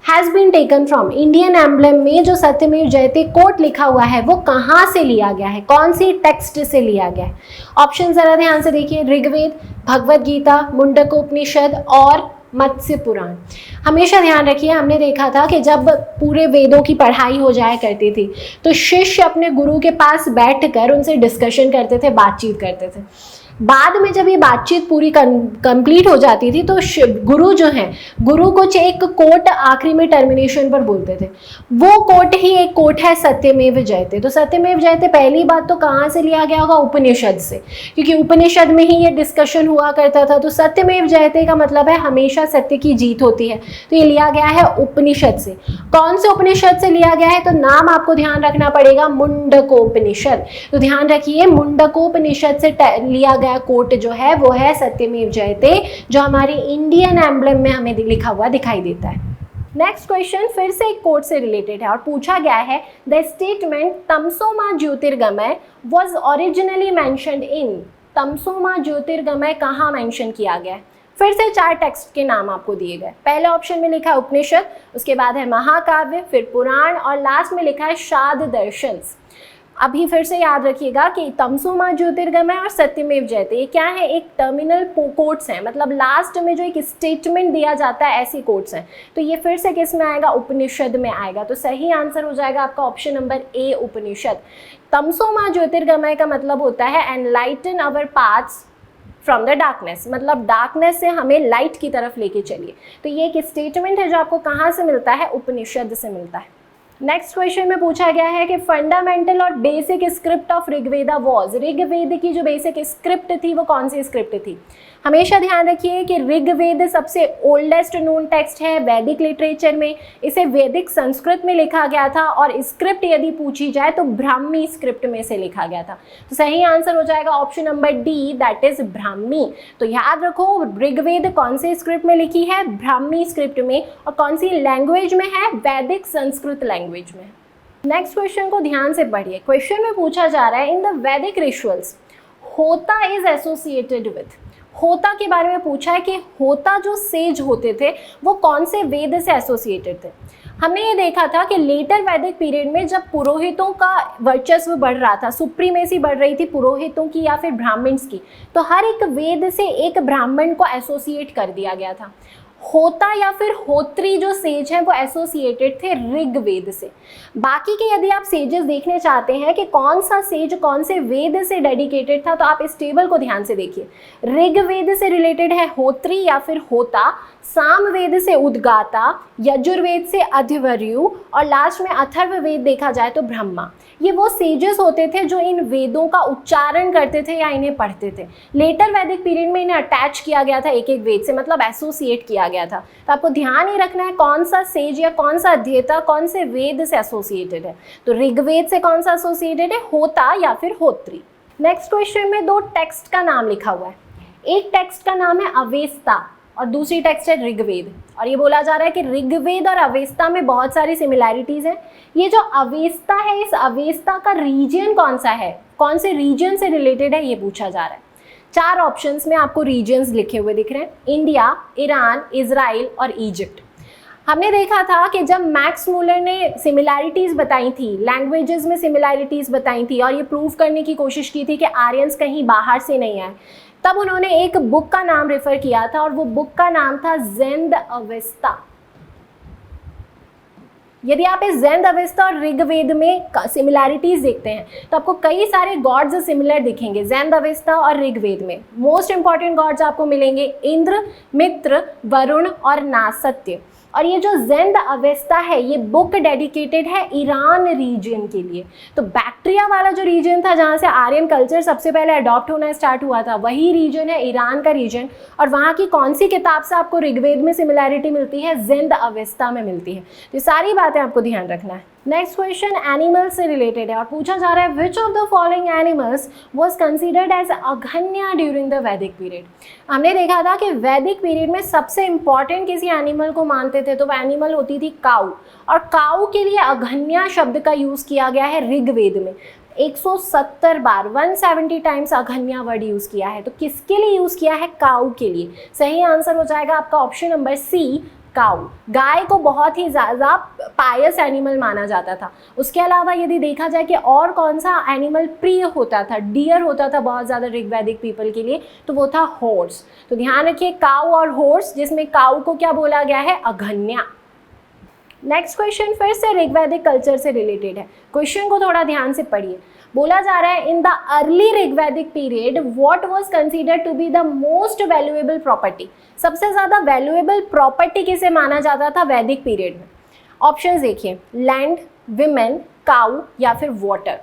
has been taken from. Indian emblem में जो सत्यमेव जयते कोट लिखा हुआ है वो कहाँ से लिया गया है, कौन सी टेक्स्ट से लिया गया है? ऑप्शन जरा ध्यान से देखिए, ऋग्वेद, भगवद गीता, मुंडकोपनिषद और मत्स्य पुराण। हमेशा ध्यान रखिए, हमने देखा था कि जब पूरे वेदों की पढ़ाई हो जाया करती थी तो शिष्य अपने गुरु के पास बैठकर उनसे डिस्कशन करते थे, बातचीत करते थे। बाद में जब ये बातचीत पूरी कंप्लीट हो जाती थी तो गुरु जो है, गुरु कुछ एक कोट आखिरी में टर्मिनेशन पर बोलते थे। वो कोट ही एक कोट है सत्यमेव जयते। तो सत्यमेव जयते पहली बात तो कहाँ से लिया गया होगा? उपनिषद से, क्योंकि उपनिषद में ही ये डिस्कशन हुआ करता था। तो सत्यमेव जयते का मतलब है हमेशा सत्य की जीत होती है। तो ये लिया गया है उपनिषद से। कौन से उपनिषद से लिया गया है? तो नाम आपको ध्यान रखना पड़ेगा, मुंडकोपनिषद। तो ध्यान रखिए मुंडकोपनिषद से लिया गया कोट जो है वो है सत्यमेव जयते, जो हमारे इंडियन एम्ब्लेम में हमें लिखा हुआ दिखाई देता है। नेक्स्ट क्वेश्चन फिर से एक कोट से रिलेटेड है और पूछा गया है द स्टेटमेंट तमसो मा ज्योतिर्गमय वाज ओरिजिनली मेंशन्ड इन। तमसो मा ज्योतिर्गमय कहाँ मेंशन किया गया है? फिर से 4 टेक्स्ट के नाम आपको दिए गए। पहले ऑप्शन में लिखा है उपनिषद, उसके बाद है महाकाव्य, फिर पुराण और लास्ट में लिखा है शाद दर्शन। अभी फिर से याद रखिएगा कि तमसो मा ज्योतिर्गमय और सत्यमेव जयते ये क्या है? एक टर्मिनल कोट्स हैं, मतलब लास्ट में जो एक स्टेटमेंट दिया जाता है ऐसी कोट्स हैं। तो ये फिर से किस में आएगा? उपनिषद में आएगा। तो सही आंसर हो जाएगा आपका ऑप्शन नंबर ए, उपनिषद। तमसो मा ज्योतिर्गमय का मतलब होता है enlighten our paths from the darkness, मतलब डार्कनेस से हमें लाइट की तरफ लेके चलिए। तो ये एक स्टेटमेंट है जो आपको कहाँ से मिलता है? उपनिषद से मिलता है। नेक्स्ट क्वेश्चन में पूछा गया है कि फंडामेंटल और basic script of Rigveda was. Rigveda की जो बेसिक स्क्रिप्ट थी वो कौन सी स्क्रिप्ट थी? हमेशा ध्यान रखिए कि ऋग्वेद सबसे ओल्डेस्ट नोन टेक्स्ट है वैदिक लिटरेचर में। इसे वैदिक संस्कृत में लिखा गया था और स्क्रिप्ट यदि पूछी जाए तो ब्राह्मी स्क्रिप्ट में से लिखा गया था। तो सही आंसर हो जाएगा option number D, that is Brahmi. तो याद रखो ऋग्वेद कौन से स्क्रिप्ट में लिखी है? ब्राह्मी स्क्रिप्ट में। और कौन सी लैंग्वेज में है? वैदिक संस्कृत लैंग्वेज में। नेक्स्ट क्वेश्चन को ध्यान से पढ़िए। क्वेश्चन में पूछा जा रहा है इन द वैदिक रिचुअल्स होता इज एसोसिएटेड विथ। होता के बारे में पूछा है कि होता जो सेज होते थे वो कौन से वेद से एसोसिएटेड थे। हमने ये देखा था कि लेटर वैदिक पीरियड में जब पुरोहितों का वर्चस्व बढ़ रहा था, सुप्रीमेसी बढ़ रही थी पुरोहितों की या फिर ब्राह्मण्स की, तो हर एक वेद से एक ब्राह्मण को एसोसिएट कर दिया गया था। होता या फिर होत्री जो सेज है वो एसोसिएटेड थे ऋग्वेद से। बाकी के यदि आप सेजेस देखने चाहते हैं कि कौन सा सेज कौन से वेद से डेडिकेटेड था, तो आप इस टेबल को ध्यान से देखिए। ऋग्वेद से रिलेटेड है होत्री या फिर होता, सामवेद से उद्गाता, यजुर्वेद से अधिवर्यु और लास्ट में अथर्ववेद देखा जाए तो ब्रह्मा। ये वो सेजेस होते थे जो इन वेदों का उच्चारण करते थे या इन्हें पढ़ते थे। लेटर वैदिक पीरियड में इन्हें अटैच किया गया था एक एक वेद से, मतलब एसोसिएट किया गया था। तो आपको ध्यान ही रखना है कौन सा सेज या कौन सा अध्येता कौन से वेद से एसोसिएटेड है। तो ऋग्वेद से कौन सा एसोसिएटेड है, होता या फिर होत्री। नेक्स्ट क्वेश्चन में दो टेक्स्ट का नाम लिखा हुआ है। एक टेक्स्ट का नाम है अवेस्ता और दूसरी टेक्स्ट है ऋग्वेद। और ये बोला जा रहा है कि ऋग्वेद और अवेस्ता में बहुत सारी सिमिलैरिटीज हैं। ये जो अवेस्ता है, इस अवेस्ता का रीजन कौन सा है, कौन से रीजन से रिलेटेड है, ये पूछा जा रहा है। 4 ऑप्शंस में आपको रीजन्स लिखे हुए दिख रहे हैं, इंडिया, ईरान, इजराइल और इजिप्ट। हमने देखा था कि जब मैक्स मूलर ने सिमिलैरिटीज़ बताई थी, लैंग्वेजेस में सिमिलैरिटीज़ बताई थी और ये प्रूव करने की कोशिश की थी कि आर्यंस कहीं बाहर से नहीं आए, तब उन्होंने एक बुक का नाम रेफर किया था और वो बुक का नाम था ज़ेंद अवेस्ता। यदि आप इस ज़ेंद अवेस्ता और ऋग्वेद में सिमिलैरिटीज़ देखते हैं तो आपको कई सारे गॉड्स सिमिलर दिखेंगे ज़ेंद अवेस्ता और ऋग्वेद में। मोस्ट इंपॉर्टेंट गॉड्स आपको मिलेंगे इंद्र, मित्र, वरुण और नासत्य। और ये जो ज़ेंद अवेस्ता है ये बुक डेडिकेटेड है ईरान रीजन के लिए। तो बैक्ट्रिया वाला जो रीजन था जहाँ से आर्यन कल्चर सबसे पहले अडॉप्ट होना स्टार्ट हुआ था, वही रीजन है ईरान का रीजन। और वहाँ की कौन सी किताब से आपको ऋग्वेद में सिमिलैरिटी मिलती है, ज़ेंद अवेस्ता में मिलती है। तो ये सारी बातें आपको ध्यान रखना है। नेक्स्ट क्वेश्चन एनिमल से रिलेटेड है और पूछा जा रहा है which of the following animals was considered as aghnya during the Vedic period. हमने देखा था कि वैदिक पीरियड में सबसे इंपॉर्टेंट किसी एनिमल को मानते थे तो वह एनिमल होती थी काऊ। और काऊ के लिए अघन्या शब्द का यूज़ किया गया है ऋग्वेद में 170 बार, 170 टाइम्स अघन्या वर्ड यूज़ किया है। तो किसके लिए यूज़ किया है, काऊ के लिए। सही आंसर हो जाएगा आपका ऑप्शन नंबर सी, काऊ। गाय को बहुत ही ज़्यादा पायस एनिमल माना जाता था। उसके अलावा यदि देखा जाए कि और कौन सा एनिमल प्रिय होता था, डियर होता था बहुत ज़्यादा ऋग्वैदिक पीपल के लिए, तो वो था हॉर्स। तो ध्यान रखिए काऊ और हॉर्स, जिसमें काऊ को क्या बोला गया है, अघन्या। नेक्स्ट क्वेश्चन फिर से ऋग्वैदिक कल्चर से रिलेटेड है। क्वेश्चन को थोड़ा ध्यान से पढ़िए। बोला जा रहा है in the early Rigvedic period what was considered to be the most valuable property. सबसे ज़्यादा वैल्यूएबल प्रॉपर्टी किसे माना जाता था वैदिक पीरियड में। ऑप्शंस देखिए, लैंड, विमेन, काऊ या फिर वाटर।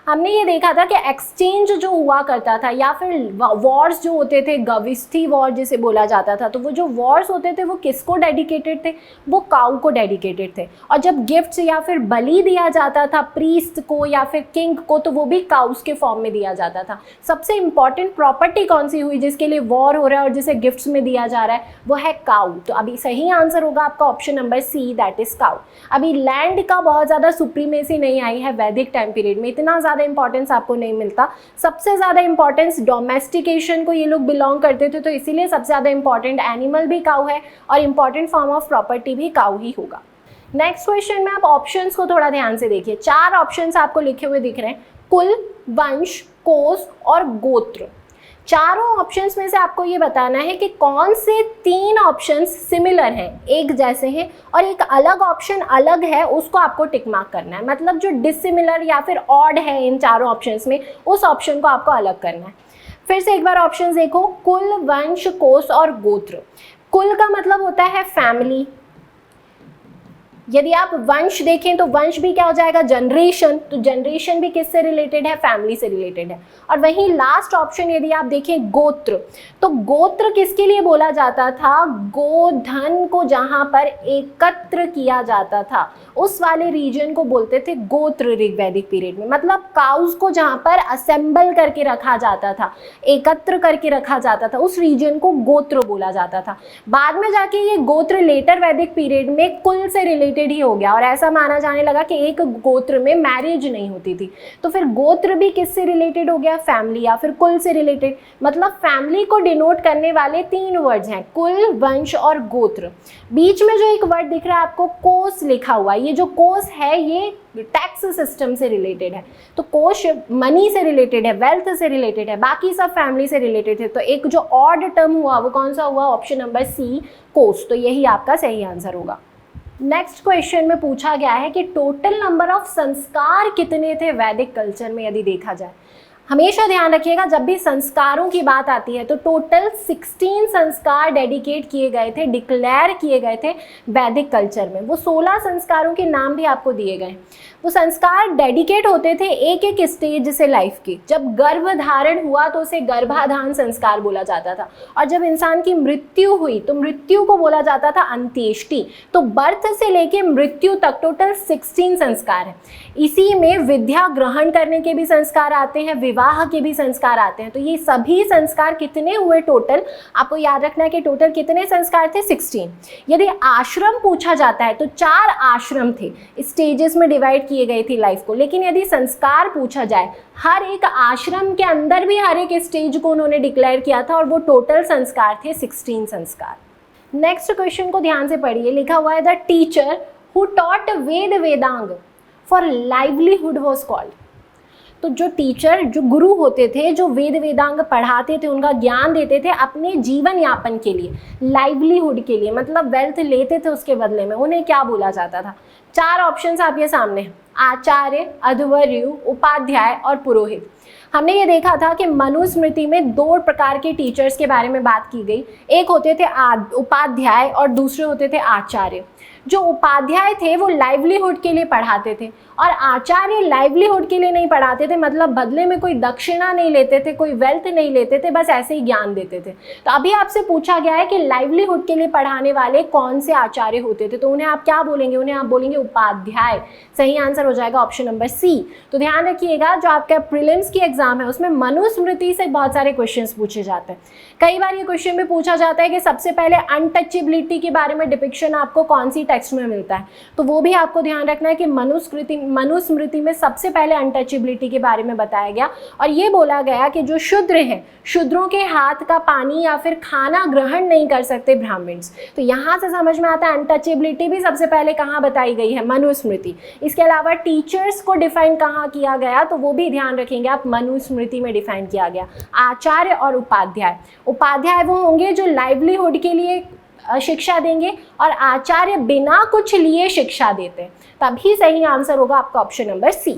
हमने ये देखा था कि एक्सचेंज जो हुआ करता था या फिर वॉर्स जो होते थे, गविस्थी वॉर जिसे बोला जाता था, तो वो जो वॉर्स होते थे वो किसको डेडिकेटेड थे, वो काऊ को डेडिकेटेड थे। और जब गिफ्ट्स या फिर बलि दिया जाता था प्रीस्ट को या फिर किंग को, तो वो भी काउस के फॉर्म में दिया जाता था। सबसे इंपॉर्टेंट प्रॉपर्टी कौन सी हुई जिसके लिए वॉर हो रहा है और जिसे गिफ्ट्स में दिया जा रहा है, वो है काऊ। तो अभी सही आंसर होगा आपका option number C, that is cow. अभी लैंड का बहुत ज़्यादा सुप्रीमेसी नहीं आई है वैदिक टाइम पीरियड में, इतना ज़्यादा इंपॉर्टेंस आपको नहीं मिलता। सबसे ज़्यादा इंपॉर्टेंस डोमेस्टिकेशन को ये लोग बिलोंग करते थे, तो इसीलिए सबसे ज़्यादा इंपॉर्टेंट एनिमल भी काऊ है और इंपॉर्टेंट फॉर्म ऑफ प्रॉपर्टी भी काऊ ही होगा। नेक्स्ट क्वेश्चन में आप ऑप्शंस को थोड़ा ध्यान से देखिए। 4 ऑप्शंस आपको लिखे हुए दिख रहे हैं, कुल, वंश, कोष और गोत्र। चारों ऑप्शंस में से आपको ये बताना है कि कौन से 3 ऑप्शंस सिमिलर हैं, एक जैसे हैं, और एक अलग ऑप्शन अलग है, उसको आपको टिक मार्क करना है। मतलब जो डिसिमिलर या फिर ऑड है इन चारों ऑप्शंस में, उस ऑप्शन को आपको अलग करना है। फिर से एक बार ऑप्शंस देखो, कुल, वंश, कोष और गोत्र। कुल का मतलब होता है फैमिली। यदि आप वंश देखें तो वंश भी क्या हो जाएगा, जनरेशन। तो जनरेशन भी किससे रिलेटेड है, फैमिली से रिलेटेड है। और वहीं लास्ट ऑप्शन यदि आप देखें गोत्र, तो गोत्र किसके लिए बोला जाता था, गोधन को जहां पर एकत्र किया जाता था उस वाले रीजन को बोलते थे गोत्र ऋग्वैदिक पीरियड में। मतलब काउस को जहां पर असेंबल करके रखा जाता था, एकत्र करके रखा जाता था, उस रीजन को गोत्र बोला जाता था। बाद में जाके ये गोत्र लेटर वैदिक पीरियड में कुल से रिलेटेड रिलेटेड ही हो गया और ऐसा माना जाने लगा कि एक गोत्र में मैरिज नहीं होती थी, तो फिर गोत्र भी किससे रिलेटेड हो गया, फैमिली या फिर कुल से रिलेटेड। मतलब फैमिली को डिनोट करने वाले 3 वर्ड्स हैं, कुल, वंश और गोत्र। बीच में जो एक वर्ड दिख रहा है आपको कोस लिखा हुआ, ये जो कोस है ये टैक्स सिस्टम से रिलेटेड है, तो कोश मनी से रिलेटेड है, वेल्थ से रिलेटेड है, बाकी सब फैमिली से रिलेटेड है। तो एक जो ऑड टर्म हुआ वो कौन सा हुआ, ऑप्शन नंबर सी, कोस। तो यही आपका सही आंसर होगा। नेक्स्ट क्वेश्चन में पूछा गया है कि टोटल नंबर ऑफ संस्कार कितने थे वैदिक कल्चर में यदि देखा जाए। हमेशा ध्यान रखिएगा जब भी संस्कारों की बात आती है तो टोटल 16 संस्कार डेडिकेट किए गए थे, डिक्लेयर किए गए थे वैदिक कल्चर में। वो 16 संस्कारों के नाम भी आपको दिए गए। वो संस्कार डेडिकेट होते थे एक एक स्टेज से लाइफ की। जब गर्भ धारण हुआ तो उसे गर्भाधान संस्कार बोला जाता था, और जब इंसान की मृत्यु हुई तो मृत्यु को बोला जाता था अंत्येष्टि। तो बर्थ से लेके मृत्यु तक टोटल 16 संस्कार है। इसी में विद्या ग्रहण करने के भी संस्कार आते हैं, विवाह के भी संस्कार आते हैं। तो ये सभी संस्कार कितने हुए टोटल, आपको याद रखना है कि टोटल कितने संस्कार थे, 16। यदि आश्रम पूछा जाता है तो 4 आश्रम थे, स्टेजेस में डिवाइड किए गई थी लाइफ को। लेकिन यदि संस्कार पूछा जाए, हर एक आश्रम के अंदर भी हर एक स्टेज को उन्होंने डिक्लेयर किया था और वो टोटल संस्कार थे 16 संस्कार। नेक्स्ट क्वेश्चन को ध्यान से पढ़िए, लिखा हुआ है the teacher who taught Veda Vedang for livelihood was called. तो जो टीचर, जो गुरु होते थे, जो वेद वेदांग पढ़ाते थे, उनका ज्ञान देते थे अपने जीवन यापन के लिए, लाइवलीहुड के लिए, मतलब वेल्थ लेते थे उसके बदले में, उन्हें क्या बोला जाता था। 4 ऑप्शंस आपके सामने हैं, आचार्य, अध्वर्यु, उपाध्याय और पुरोहित। हमने ये देखा था कि मनुस्मृति में 2 प्रकार के टीचर्स के बारे में बात की गई, एक होते थे उपाध्याय और दूसरे होते थे आचार्य। जो उपाध्याय थे वो लाइवलीहुड के लिए पढ़ाते थे और आचार्य लाइवलीहुड के लिए नहीं पढ़ाते थे, मतलब बदले में कोई दक्षिणा नहीं लेते थे, कोई वेल्थ नहीं लेते थे, बस ऐसे ही ज्ञान देते थे। तो अभी आपसे पूछा गया है कि लाइवलीहुड के लिए पढ़ाने वाले कौन से आचार्य होते थे, तो उन्हें आप क्या बोलेंगे, उन्हें आप बोलेंगे उपाध्याय। सही आंसर हो जाएगा ऑप्शन नंबर सी। तो ध्यान रखिएगा जो आपका प्रीलिम्स की एग्जाम है उसमें मनुस्मृति से बहुत सारे क्वेश्चंस पूछे जाते हैं। कई बार ये क्वेश्चन भी पूछा जाता है कि सबसे पहले अनटचेबिलिटी के बारे में डिपिक्शन आपको कौन सी टेक्स्ट में मिलता है, तो वो भी आपको ध्यान रखना है कि मनुस्मृति में सबसे पहले अनटचेबिलिटी के बारे में बताया गया और ये बोला गया कि जो शूद्र हैं, शूद्रों के हाथ का पानी या फिर खाना ग्रहण नहीं कर सकते ब्राह्मण्स। तो यहाँ से समझ में आता है अनटचेबिलिटी भी सबसे पहले कहाँ बताई गई है, मनुस्मृति। इसके अलावा टीचर्स को डिफाइन कहाँ किया गया, तो वो भी ध्यान रखेंगे आप, मनुस्मृति में डिफाइन किया गया। आचार्य और उपाध्याय, उपाध्याय वो होंगे जो लाइवलीहुड के लिए शिक्षा देंगे और आचार्य बिना कुछ लिए शिक्षा देते हैं। तभी सही आंसर होगा आपका ऑप्शन नंबर सी।